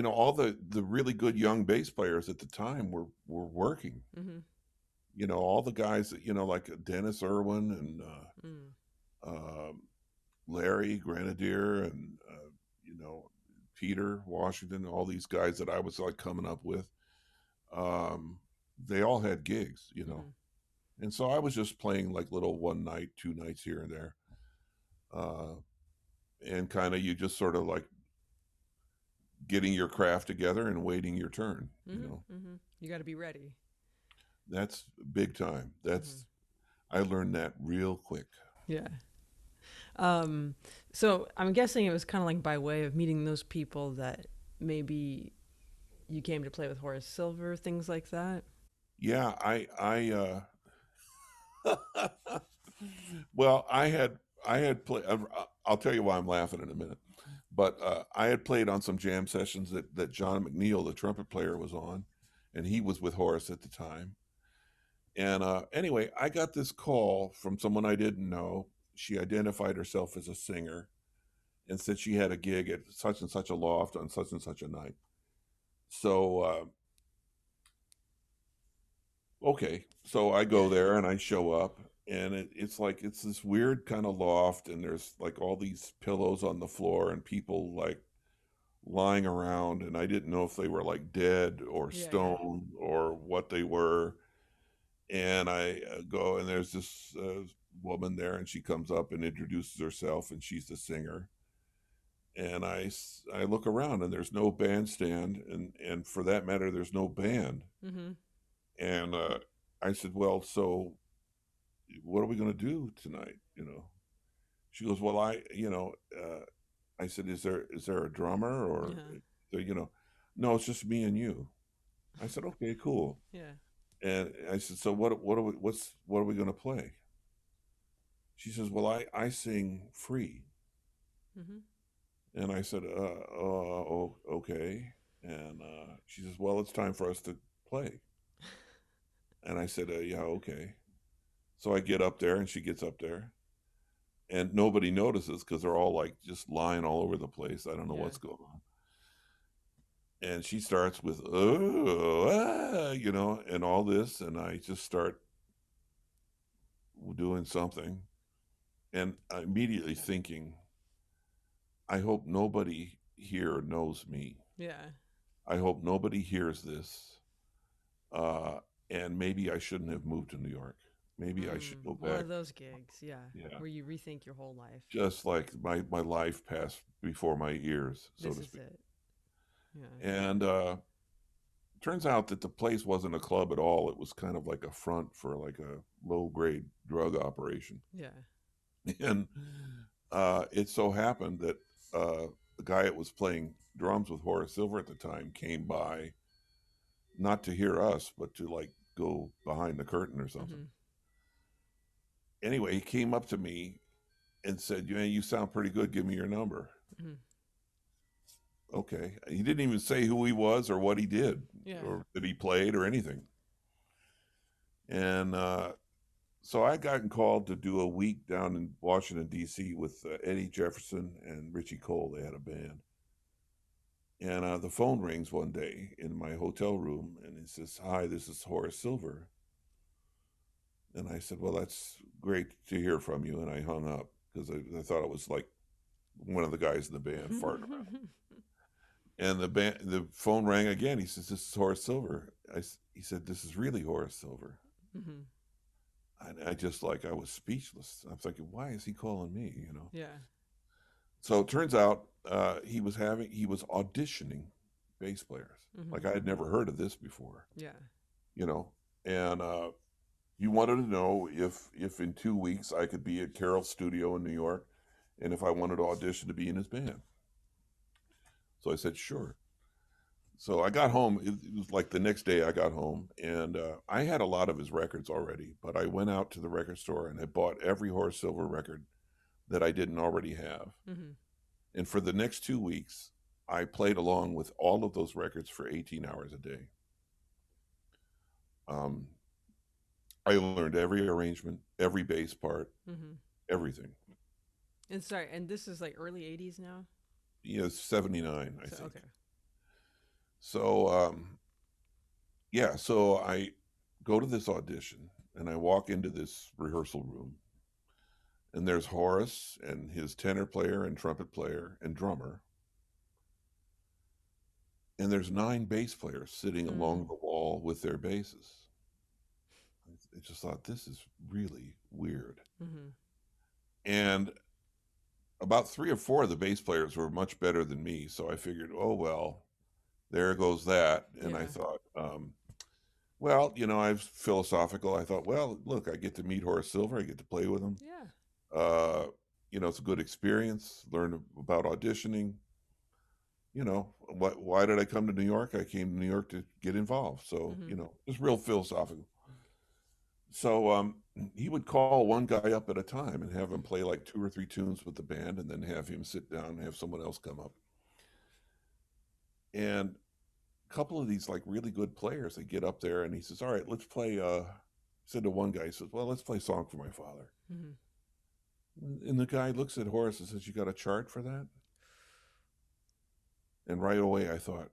all the really good young bass players at the time were working. mm-hmm. All the guys that like Dennis Irwin and Mm. um Larry Grenadier and you know Peter Washington, all these guys that I was like coming up with. Um, they all had gigs. Mm-hmm. And so I was just playing like little one night, two nights here and there. Uh, and kind of you just sort of like getting your craft together and waiting your turn. Mm-hmm. Mm-hmm. You got to be ready. That's big time. Mm-hmm. I learned that real quick. Yeah. Um, so I'm guessing it was kind of like by way of meeting those people that maybe you came to play with Horace Silver, things like that. Yeah, well, I had played. I'll tell you why I'm laughing in a minute. But I had played on some jam sessions that John McNeil, the trumpet player, was on, and he was with Horace at the time. And anyway, I got this call from someone I didn't know. She identified herself as a singer and said she had a gig at such and such a loft on such and such a night. So okay, so I go there and I show up, and it's like it's this weird kind of loft, and there's like all these pillows on the floor and people like lying around, and I didn't know if they were like dead or Yeah, yeah. stone or what they were. And I go, and there's this woman there, and she comes up and introduces herself, and she's the singer. And I look around, and there's no bandstand, and for that matter, there's no band. Mm-hmm. And I said, well, so what are we going to do tonight? She goes, well, I said, is there a drummer or, Yeah. you know, no, it's just me and you. I said, okay, cool. Yeah. And I said, so what are we going to play? She says, well, I sing free. Mm-hmm. And I said, oh, okay. And she says, well, it's time for us to play. And I said, yeah, okay. So I get up there, and she gets up there, and nobody notices because they're all like just lying all over the place. I don't know Yeah. what's going on. And she starts with, oh, and all this. And I just start doing something. And immediately thinking, I hope nobody here knows me. Yeah. I hope nobody hears this. Uh, and maybe I shouldn't have moved to New York. Maybe I should go One back. of those gigs, yeah, Yeah. where you rethink your whole life. Just like my life passed before my ears, so This to is speak. it. Yeah. And turns out that the place wasn't a club at all. It was kind of like a front for like a low grade drug operation. Yeah. And it so happened that the guy that was playing drums with Horace Silver at the time came by, not to hear us, but to like go behind the curtain or something. Mm-hmm. Anyway, he came up to me and said, you sound pretty good. Give me your number. Mm-hmm. Okay. He didn't even say who he was or what he did Yeah. or that he played or anything. And so I gotten called to do a week down in Washington, D.C. with Eddie Jefferson and Richie Cole. They had a band. And the phone rings one day in my hotel room, and it says, hi, this is Horace Silver. And I said, well, that's great to hear from you. And I hung up because I thought it was like one of the guys in the band farting around. And the phone rang again. He says, this is Horace Silver. He said, this is really Horace Silver. Mm-hmm. And I was speechless. I'm thinking, why is he calling me? Yeah. So it turns out he was auditioning bass players. Mm-hmm. Like I had never heard of this before. Yeah. you know, and he wanted to know if in 2 weeks I could be at Carroll's studio in New York, and if I wanted to audition to be in his band. So I said sure. So I got home. It was like the next day I got home, and I had a lot of his records already. But I went out to the record store and I bought every Horace Silver record that I didn't already have. Mm-hmm. And for the next 2 weeks, I played along with all of those records for 18 hours a day. Um, I learned every arrangement, every bass part, Mm-hmm. everything. And sorry, and this is like early '80s now. Yeah, 79, I So think. okay. So, yeah, so I go to this audition and I walk into this rehearsal room, and there's Horace and his tenor player and trumpet player and drummer. And there's 9 bass players sitting along the wall with their basses. I just thought, this is really weird. Mm-hmm. And about 3 or 4 of the bass players were much better than me. So I figured, oh, well, there goes that. And I Yeah. thought, well, I was philosophical. I thought, well, look, I get to meet Horace Silver. I get to play with him. Yeah. It's a good experience. Learn about auditioning. Why did I come to New York? I came to New York to get involved. So, Mm-hmm. just real philosophical. So he would call one guy up at a time and have him play like 2 or 3 tunes with the band, and then have him sit down and have someone else come up. And a couple of these like really good players, they get up there and he says, all right, let's play. He said to one guy, he says, well, let's play Song for My Father. Mm-hmm. And the guy looks at Horace and says, you got a chart for that? And right away I thought,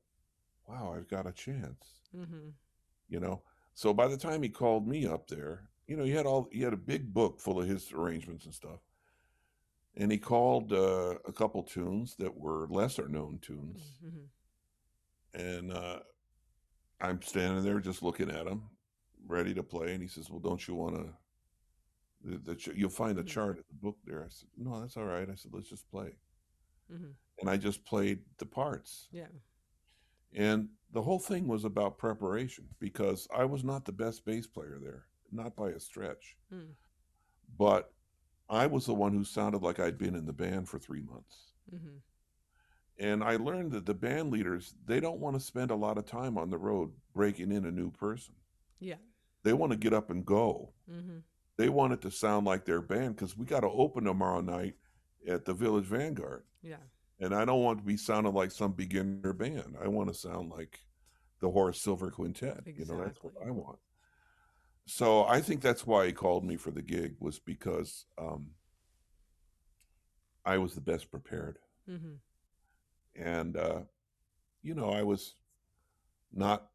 wow, I've got a chance. Mm-hmm. So by the time he called me up there, he had a big book full of his arrangements and stuff. And he called a couple tunes that were lesser known tunes. Mm-hmm. And I'm standing there just looking at him, ready to play. And he says, well, don't you want to, you'll find the chart in the book there. I said, no, that's all right. I said, let's just play. Mm-hmm. And I just played the parts. Yeah. And the whole thing was about preparation, because I was not the best bass player there, not by a stretch. Mm. But I was the one who sounded like I'd been in the band for 3 months. Mm-hmm. And I learned that the band leaders, they don't want to spend a lot of time on the road breaking in a new person. Yeah. They want to get up and go. Mm-hmm. They want it to sound like their band, because we got to open tomorrow night at the Village Vanguard. Yeah. And I don't want to be sounding like some beginner band. I want to sound like the Horace Silver Quintet. Exactly. That's what I want. So I think that's why he called me for the gig, was because I was the best prepared. Mm-hmm. And, I was not,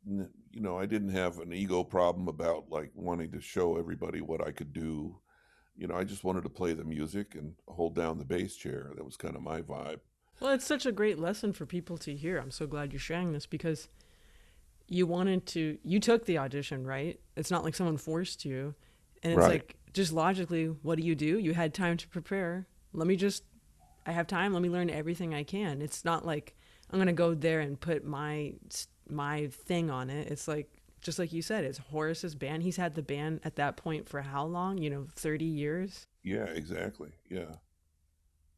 I didn't have an ego problem about like wanting to show everybody what I could do. I just wanted to play the music and hold down the bass chair. That was kind of my vibe. Well, it's such a great lesson for people to hear. I'm so glad you're sharing this, because you took the audition, right? It's not like someone forced you. And it's Right. like, just logically, what do? You had time to prepare. I have time. Let me learn everything I can. It's not like I'm going to go there and put my thing on it. It's like, just like you said, it's Horace's band. He's had the band at that point for how long? 30 years? Yeah, exactly. Yeah.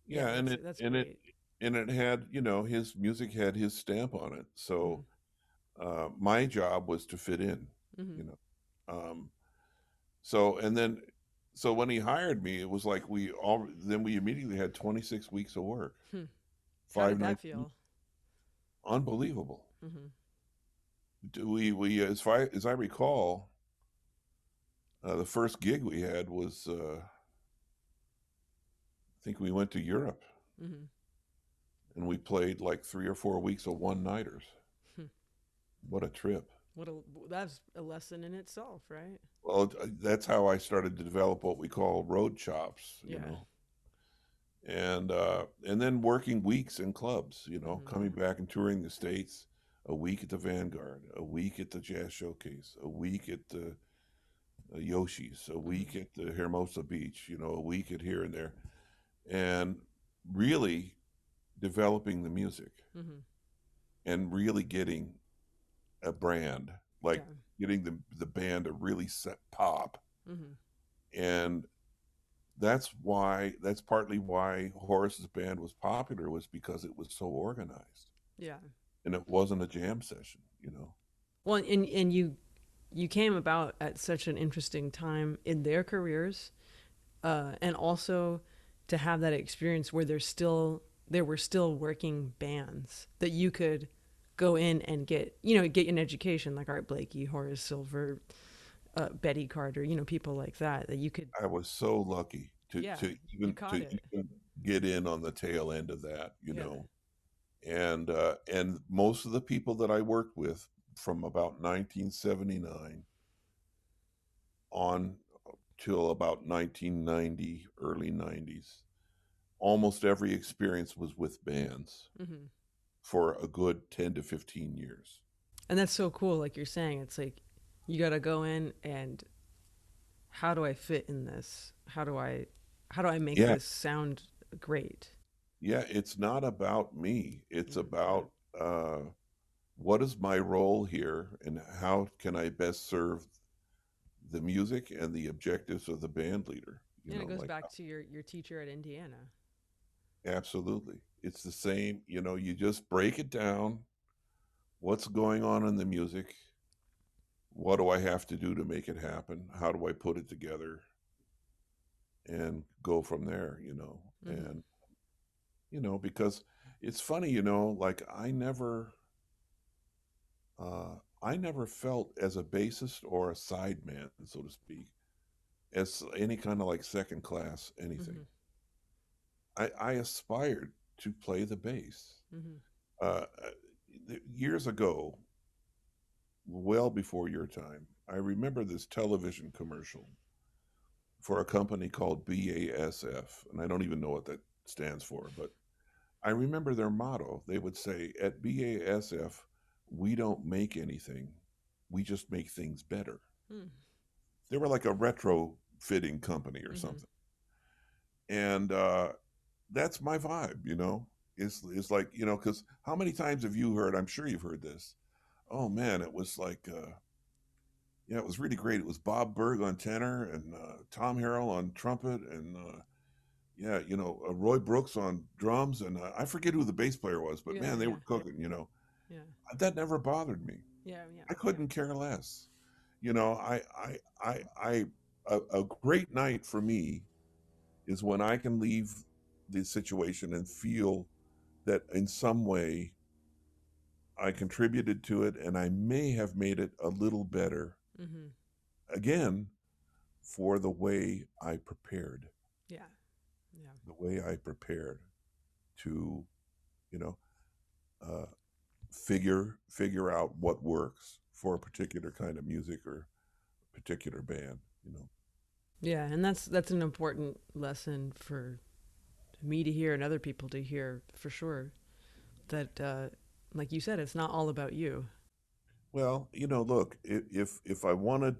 Yeah, and that's great. it had, his music had his stamp on it. So my job was to fit in, Mm-hmm. Um, so when he hired me, it was like we immediately had 26 weeks of work, How 5 did that nights. feel? Unbelievable. Mm-hmm. We as I recall, the first gig we had was, I think we went to Europe, Mm-hmm. and we played like 3 or 4 weeks of one-nighters. What a trip. That's a lesson in itself, right? Well, that's how I started to develop what we call road chops, Yeah. and then working weeks in clubs, coming Mm-hmm. back and touring the States, a week at the Vanguard, a week at the Jazz Showcase, a week at the Yoshi's, a week at the Hermosa Beach, a week at here and there, and really developing the music Mm-hmm. and really getting a brand, like Yeah. getting the band to really set pop. Mm-hmm. And that's partly why Horace's band was popular, was because it was so organized Yeah. and it wasn't a jam session, you know. Well, and you came about at such an interesting time in their careers, and also to have that experience where there were still working bands that you could go in and get an education, like Art Blakey, Horace Silver, Betty Carter, people like that you could. I was so lucky Yeah, to you even caught it. get in on the tail end of that, you Yeah. know. And most of the people that I worked with from about 1979 on till about 1990, early 90s, almost every experience was with bands Hmm. for a good 10 to 15 years. And that's so cool. Like you're saying, it's like you got to go in and how do I fit in this? How do I make Yeah, this sound great? yeah, it's not about me. It's Hmm. about what is my role here and how can I best serve the music and the objectives of the band leader, you And it know, goes like back to your teacher at Indiana. absolutely. It's the same, you know, you just break it down. What's going on in the music? What do I have to do to make it happen? How do I put it together and go from there, you know? Hmm. And, you know, because it's funny, you know, like uh, I never felt as a bassist or a sideman, so to speak, as any kind of like second class anything. Hmm. I aspired to play the bass. Hmm. Uh, Years ago, well before your time, I remember this television commercial for a company called BASF, and I don't even know what that stands for, but I remember their motto. They would say, at BASF, we don't make anything, we just make things better. Hmm. They were like a retrofitting company or Hmm. something. And that's my vibe, you know? It's like, you know, because how many times have you heard, I'm sure you've heard this, oh man, it was like, yeah, it was really great. It was Bob Berg on tenor and Tom Harrell on trumpet and yeah, you know, Roy Brooks on drums and I forget who the bass player was, but Yeah, man, they yeah, were cooking. You know, yeah, that never bothered me. yeah, yeah, I yeah. couldn't care less. You know, a great night for me is when I can leave the situation and feel that in some way I contributed to it and I may have made it a little better. Hmm. Again, for the way I prepared, Yeah, yeah. the way I prepared to, you know, uh, figure out what works for a particular kind of music or particular band, you know. Yeah, and that's an important lesson for me to hear and other people to hear for sure. That, like you said, it's not all about you. Well, you know, look, if I wanted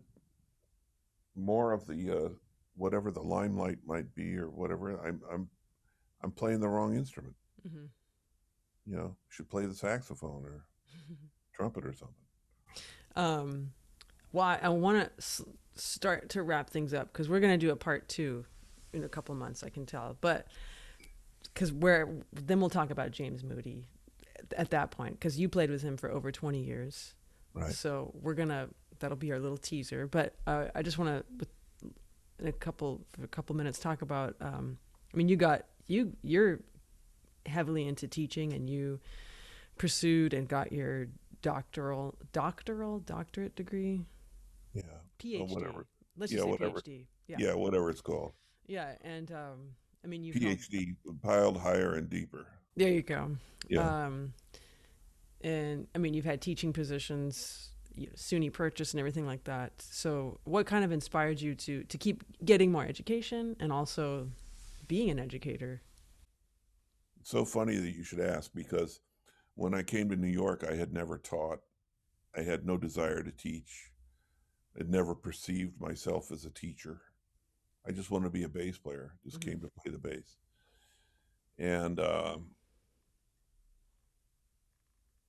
more of the whatever the limelight might be or whatever, I'm playing the wrong instrument. Hmm. You know, should play the saxophone or trumpet or something. um, well, I want to start to wrap things up because we're going to do a part two in a couple months, I can tell. But because then we'll talk about James Moody at that point because you played with him for over 20 years. Right. So that'll be our little teaser. But I just want to, in for a couple minutes, talk about. I mean, you're heavily into teaching, and you pursued and got your doctorate degree, Yeah. Or Ph.D. whatever. Let's Yeah, just say whatever. Ph.D. Yeah, Yeah, whatever it's called. yeah, and I mean, you've held. PhD piled higher and deeper. There you go. Yeah. Um, and I mean, you've had teaching positions, SUNY Purchase, and everything like that. So, what kind of inspired you to keep getting more education and also being an educator? It's so funny that you should ask because when I came to New York, I had never taught. I had no desire to teach. I'd never perceived myself as a teacher. I just wanted to be a bass player. Just Hmm. came to play the bass. And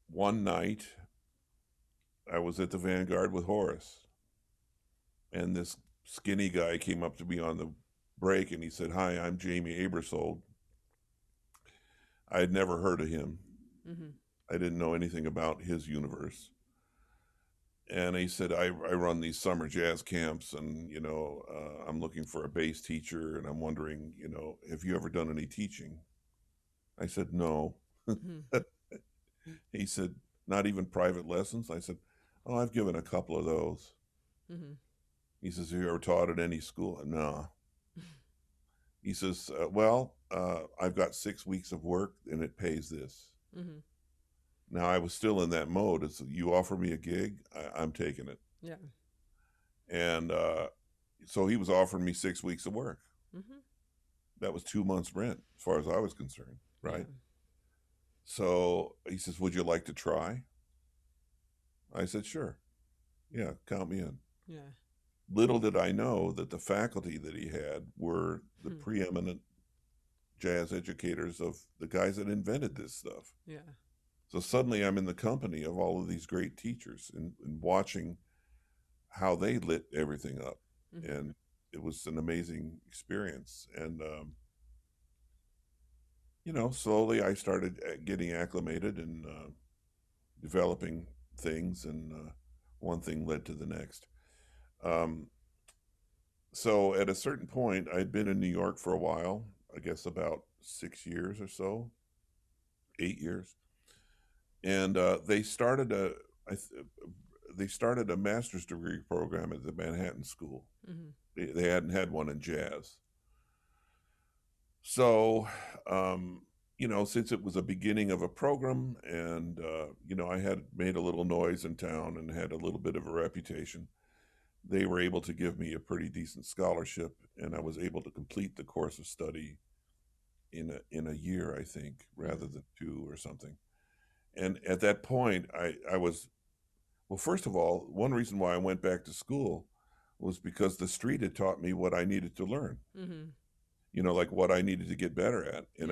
one night, I was at the Vanguard with Horace, and this skinny guy came up to me on the break, and he said, "Hi, I'm Jamie Aebersold." I had never heard of him. Mm-hmm. I didn't know anything about his universe. And he said, I run these summer jazz camps, and, I'm looking for a bass teacher, and I'm wondering, have you ever done any teaching? I said, no. Mm-hmm. He said, not even private lessons? I said, oh, I've given a couple of those. Mm-hmm. He says, have you ever taught at any school? No. He says, I've got 6 weeks of work, and it pays this. Mm-hmm. Now, I was still in that mode. It's, you offer me a gig, I'm taking it. Yeah. And so he was offering me 6 weeks of work. Mm-hmm. That was 2 months' rent, as far as I was concerned, right? Yeah. So he says, would you like to try? I said, sure. Yeah, count me in. Yeah. Little did I know that the faculty that he had were the preeminent jazz educators of the guys that invented this stuff. Yeah. So suddenly I'm in the company of all of these great teachers and watching how they lit everything up. Mm-hmm. And it was an amazing experience. And, slowly I started getting acclimated and developing things, and one thing led to the next. So at a certain point, I'd been in New York for a while, I guess about 6 years or so, 8 years. And they started a master's degree program at the Manhattan School. Mm-hmm. They hadn't had one in jazz. So, since it was a beginning of a program, and, I had made a little noise in town and had a little bit of a reputation, they were able to give me a pretty decent scholarship, and I was able to complete the course of study in a year, I think, rather than 2 or something. And at that point, I was, well, first of all, one reason why I went back to school was because the street had taught me what I needed to learn. Mm-hmm. Like what I needed to get better at. And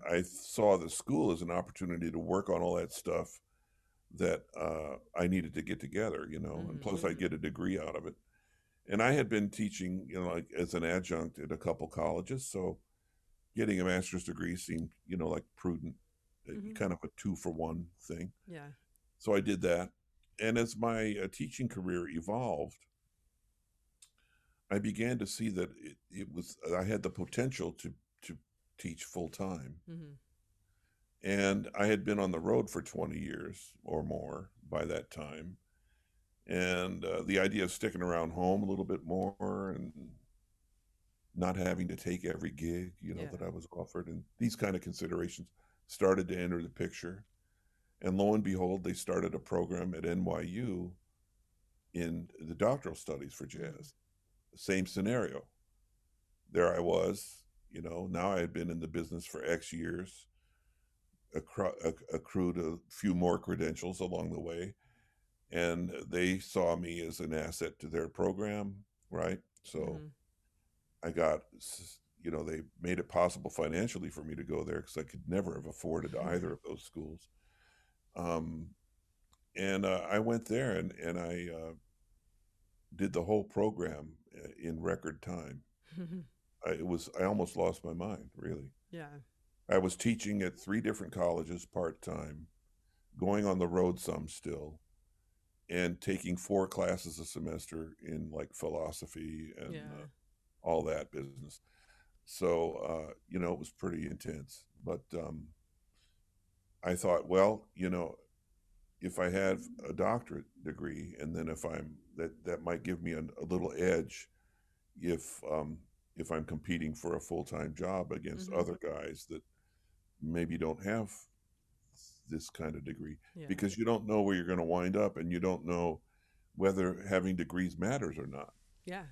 I saw the school as an opportunity to work on all that stuff that I needed to get together, Mm-hmm. and plus I'd get a degree out of it. And I had been teaching, like as an adjunct at a couple colleges. So getting a master's degree seemed, like prudent, Mm-hmm. kind of a 2-for-1 thing. Yeah. So I did that. And as my teaching career evolved, I began to see that I had the potential to teach full time. Mm-hmm. And I had been on the road for 20 years or more by that time. And the idea of sticking around home a little bit more and not having to take every gig, that I was offered, and these kind of considerations started to enter the picture. And lo and behold, they started a program at NYU in the doctoral studies for jazz. Same scenario. There I was, now I had been in the business for X years, accrued a few more credentials along the way, and they saw me as an asset to their program, right? So Mm-hmm. I got, they made it possible financially for me to go there because I could never have afforded either of those schools. And I went there and I did the whole program in record time. I almost lost my mind, really. Yeah. I was teaching at 3 different colleges part-time, going on the road some still, and taking 4 classes a semester in like philosophy and all that business. So, it was pretty intense. But I thought, well, if I have a doctorate degree, and then if that might give me a little edge if I'm competing for a full-time job against Mm-hmm. other guys that maybe don't have this kind of degree, Yeah. because you don't know where you're going to wind up, and you don't know whether having degrees matters or not. Yeah.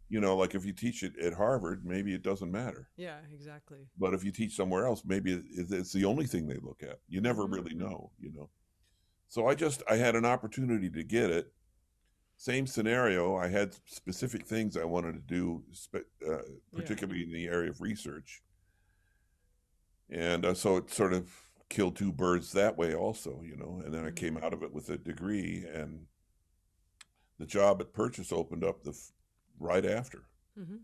Like if you teach it at Harvard, maybe it doesn't matter. Yeah, exactly. But if you teach somewhere else, maybe it's the only thing they look at. You never really know, So I had an opportunity to get it. Same scenario. I had specific things I wanted to do, particularly in the area of research. And so it sort of killed 2 birds that way also, and then I came out of it with a degree, and the job at Purchase opened up right after. Mm-hmm.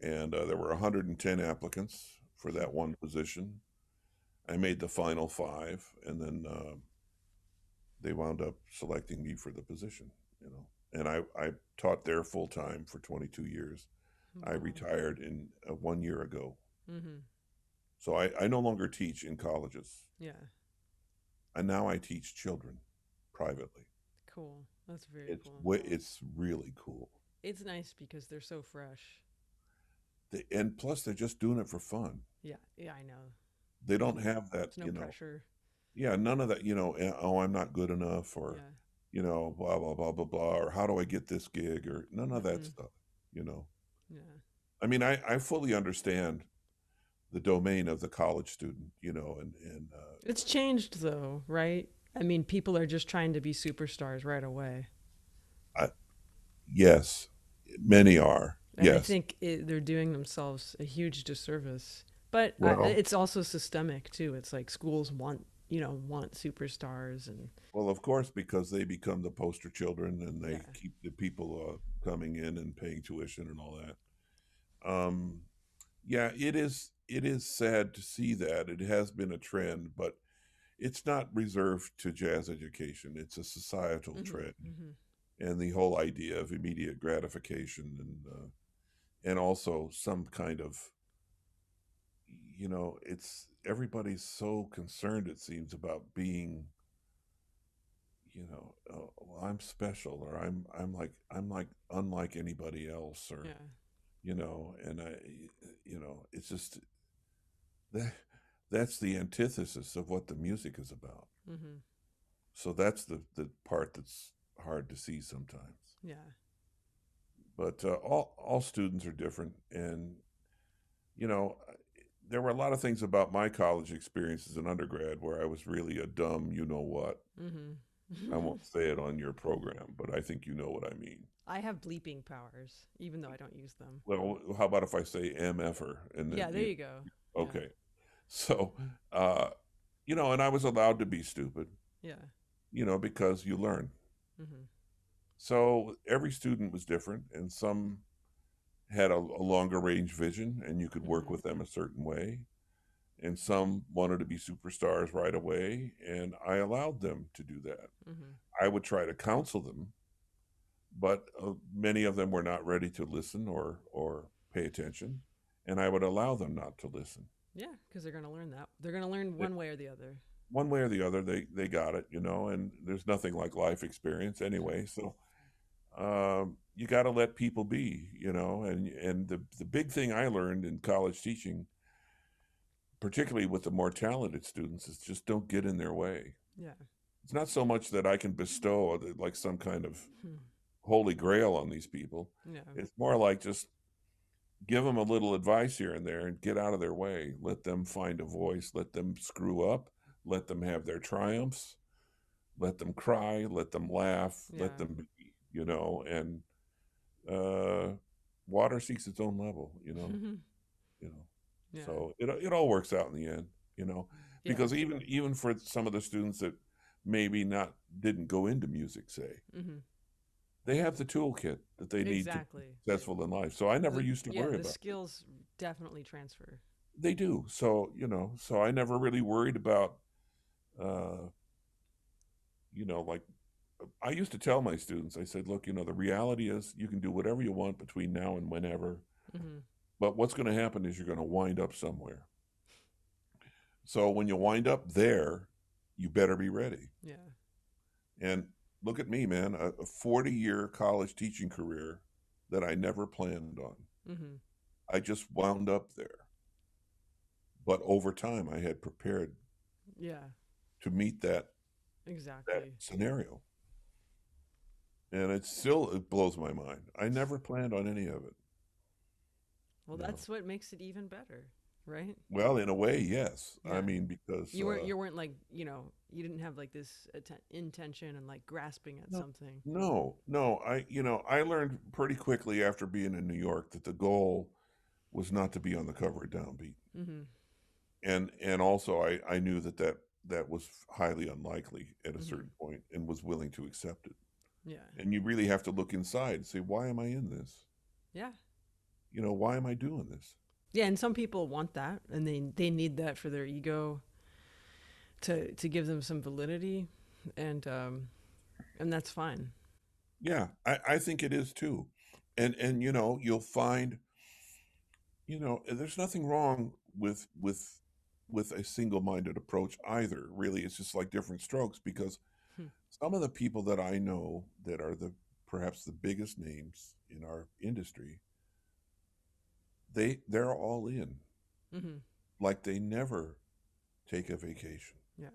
And there were 110 applicants for that one position. I made the final 5, and then they wound up selecting me for the position, you know. And I taught there full time for 22 years. I Wow. retired in 1 year ago. Mm-hmm. So I no longer teach in colleges. Yeah. And now I teach children privately. Cool. That's very cool. It's really cool. It's nice because they're so fresh. And plus, they're just doing it for fun. Yeah. Yeah, I know. They don't have that, There's no pressure. Yeah, none of that, oh, I'm not good enough, or, Yeah. Blah, blah, blah, blah, blah, or how do I get this gig, or none of that stuff, Yeah. I mean, I fully understand the domain of the college student, and it's changed though, right? I mean, people are just trying to be superstars right away. Yes, many are. And yes. I think they're doing themselves a huge disservice. But Well, it's also systemic too. It's like schools want superstars, and well, of course, because they become the poster children, and they Yeah. keep the people coming in and paying tuition and all that. Yeah, it is sad to see that. It has been a trend, but it's not reserved to jazz education. It's a societal trend, and the whole idea of immediate gratification, and also some kind of, it's everybody's so concerned, it seems, about being, oh, well, I'm special, or I'm like unlike anybody else, or Yeah. and it's just that's the antithesis of what the music is about. So that's the part that's hard to see sometimes. Yeah. But all students are different, and there were a lot of things about my college experience as an undergrad where I was really a dumb, what. I won't say it on your program, but I think you know what I mean. I have bleeping powers, even though I don't use them. Well, how about if I say MFer? And then, Yeah, there you go. Okay. Yeah. So, and I was allowed to be stupid. Yeah. Because you learn. So every student was different, and some had a longer range vision, and you could work with them a certain way. And some wanted to be superstars right away, and I allowed them to do that. I would try to counsel them, but many of them were not ready to listen or pay attention, and I would allow them not to listen. Yeah, because they're going to learn that. They're going to learn one way or the other. One way or the other, they got it, and there's nothing like life experience anyway. So you got to let people be, and the big thing I learned in college teaching, particularly with the more talented students, is just don't get in their way. Yeah. It's not so much that I can bestow like some kind of holy grail on these people. Yeah. It's more like just give them a little advice here and there and get out of their way. Let them find a voice. Let them screw up. Let them have their triumphs. Let them cry. Let them laugh. Let them be, and water seeks its own level, Yeah. So it all works out in the end, because even for some of the students that maybe didn't go into music, say, they have the toolkit that they need to be successful in life. So I never used to worry about the skills definitely transfer. They do. So, so I never really worried about, like I used to tell my students, I said, look, the reality is you can do whatever you want between now and whenever. But what's going to happen is you're going to wind up somewhere. So when you wind up there, you better be ready. Yeah. And look at me, man, a 40-year college teaching career that I never planned on. I just wound up there. But over time, I had prepared to meet that scenario. And it blows my mind. I never planned on any of it. Well, that's what makes it even better, right? Well, in a way, yes. Yeah. I mean, because you weren't like, you didn't have like this intention and like grasping at something. No. I learned pretty quickly after being in New York that the goal was not to be on the cover of Downbeat. And also I knew that was highly unlikely at a certain point, and was willing to accept it. Yeah. And you really have to look inside and say, why am I in this? Yeah. Why am I doing this? Yeah, and some people want that, and they need that for their ego to give them some validity, and that's fine. Yeah, I think it is too. And you'll find, there's nothing wrong with a single-minded approach either. Really, it's just like different strokes, because Hmm. some of the people that I know that are perhaps the biggest names in our industry, they're all in. Mm-hmm. Like, they never take a vacation. Yeah.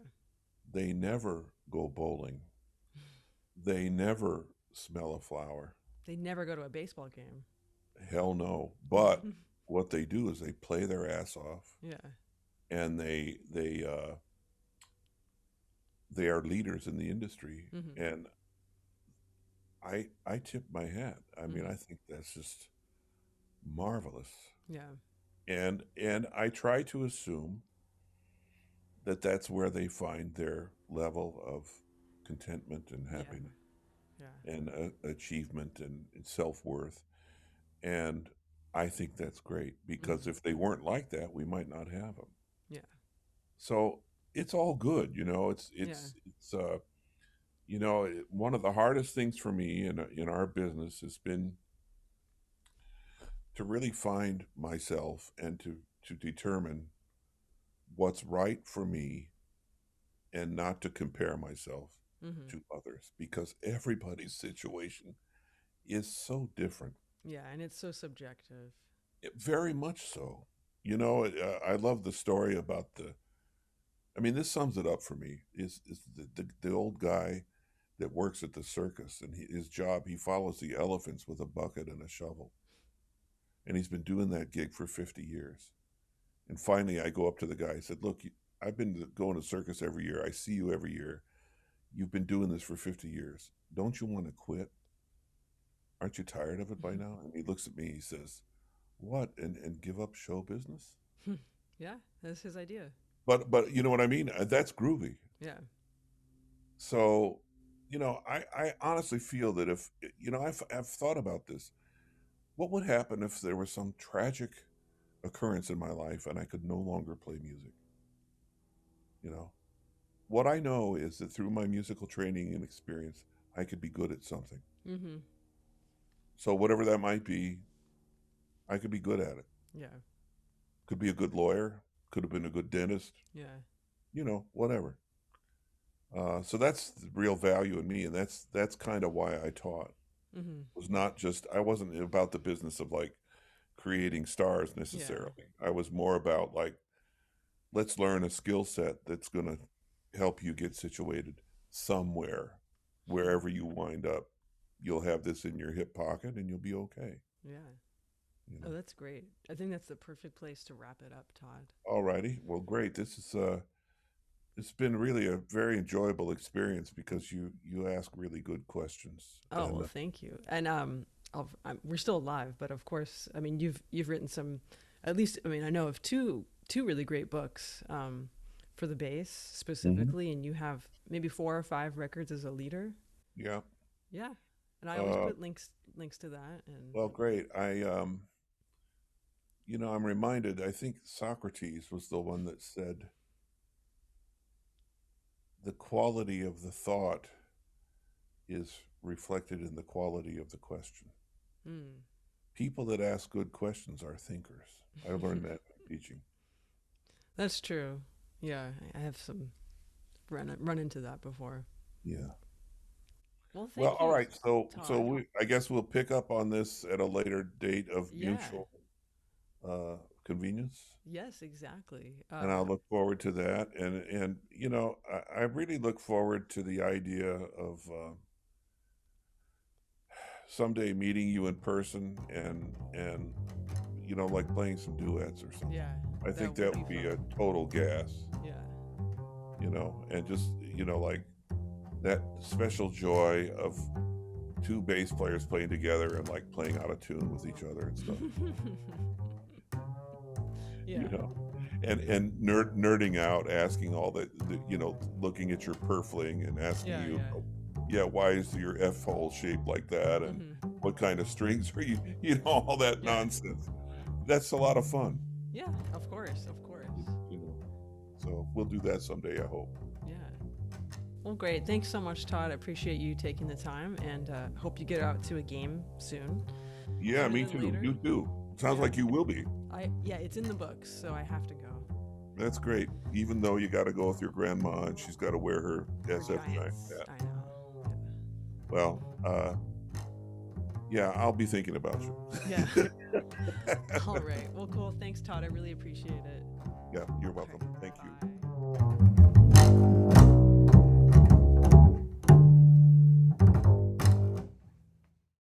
They never go bowling. They never smell a flower. They never go to a baseball game. Hell no. But what they do is they play their ass off, Yeah. and they are leaders in the industry. Mm-hmm. And I tip my hat. I mean, Mm-hmm. I think that's just marvelous. Yeah. And I try to assume that that's where they find their level of contentment and happiness, Yeah. and achievement and self-worth. And I think that's great, because Mm-hmm. if they weren't like that, we might not have them. Yeah. So it's all good. One of the hardest things for me in our business has been to really find myself, and to determine what's right for me, and not to compare myself Mm-hmm. to others, because everybody's situation is so different. Yeah, and it's so subjective. Very much so. I love the story about this sums it up for me, is the old guy that works at the circus, and his job, he follows the elephants with a bucket and a shovel. And he's been doing that gig for 50 years. And finally, I go up to the guy. I said, look, I've been going to circus every year. I see you every year. You've been doing this for 50 years. Don't you want to quit? Aren't you tired of it by now? And he looks at me, he says, what? And give up show business? Yeah, that's his idea. But you know what I mean? That's groovy. Yeah. So, I honestly feel that if, I've thought about this. What would happen if there was some tragic occurrence in my life and I could no longer play music? What I know is that through my musical training and experience, I could be good at something. Mm-hmm. So whatever that might be, I could be good at it. Yeah. Could be a good lawyer, could have been a good dentist, Yeah. Whatever. So that's the real value in me, and that's kind of why I taught. Mm-hmm. It was not just, I wasn't about the business of like creating stars necessarily. I was more about like, let's learn a skill set that's going to help you get situated somewhere. Wherever you wind up, you'll have this in your hip pocket and you'll be okay. Yeah. You know? Oh, that's great. I think that's the perfect place to wrap it up, Todd. All righty. Well, great. It's been really a very enjoyable experience, because you ask really good questions. Oh, And well, thank you. And we're still alive, but of course, I mean, you've written some, at least, I mean, I know of two really great books for the bass specifically, and you have maybe 4 or 5 records as a leader. yeah. Yeah, and I always put links to that. And Well, great. I'm reminded, I think Socrates was the one that said, the quality of the thought is reflected in the quality of the question. People that ask good questions are thinkers. I learned that from teaching. That's true. Yeah, I have some run into that before. Yeah. Well, thank you. All right. So Todd. I guess we'll pick up on this at a later date of Yeah. mutual convenience. Yes, exactly. And I'll look forward to that. And I really look forward to the idea of someday meeting you in person, and like playing some duets or something. Yeah. I think that would be a total gas. Yeah. And just like that special joy of 2 bass players playing together and like playing out of tune with each other and stuff. Yeah. And nerding out, asking all the looking at your purfling and asking yeah, why is your F hole shaped like that, and what kind of strings are you, all that nonsense. That's a lot of fun. Yeah, of course. So we'll do that someday, I hope. Yeah. Well, great. Thanks so much, Todd. I appreciate you taking the time, and hope you get out to a game soon. Yeah, me too. Later. You too. Sounds like you will be. Yeah, it's in the books, so I have to go. That's great. Even though you got to go with your grandma and she's got to wear her SF knife. Yeah. I know. Well, yeah, I'll be thinking about you. Yeah. All right. Well, cool. Thanks, Todd. I really appreciate it. Yeah, you're welcome. Okay. Thank you. Bye.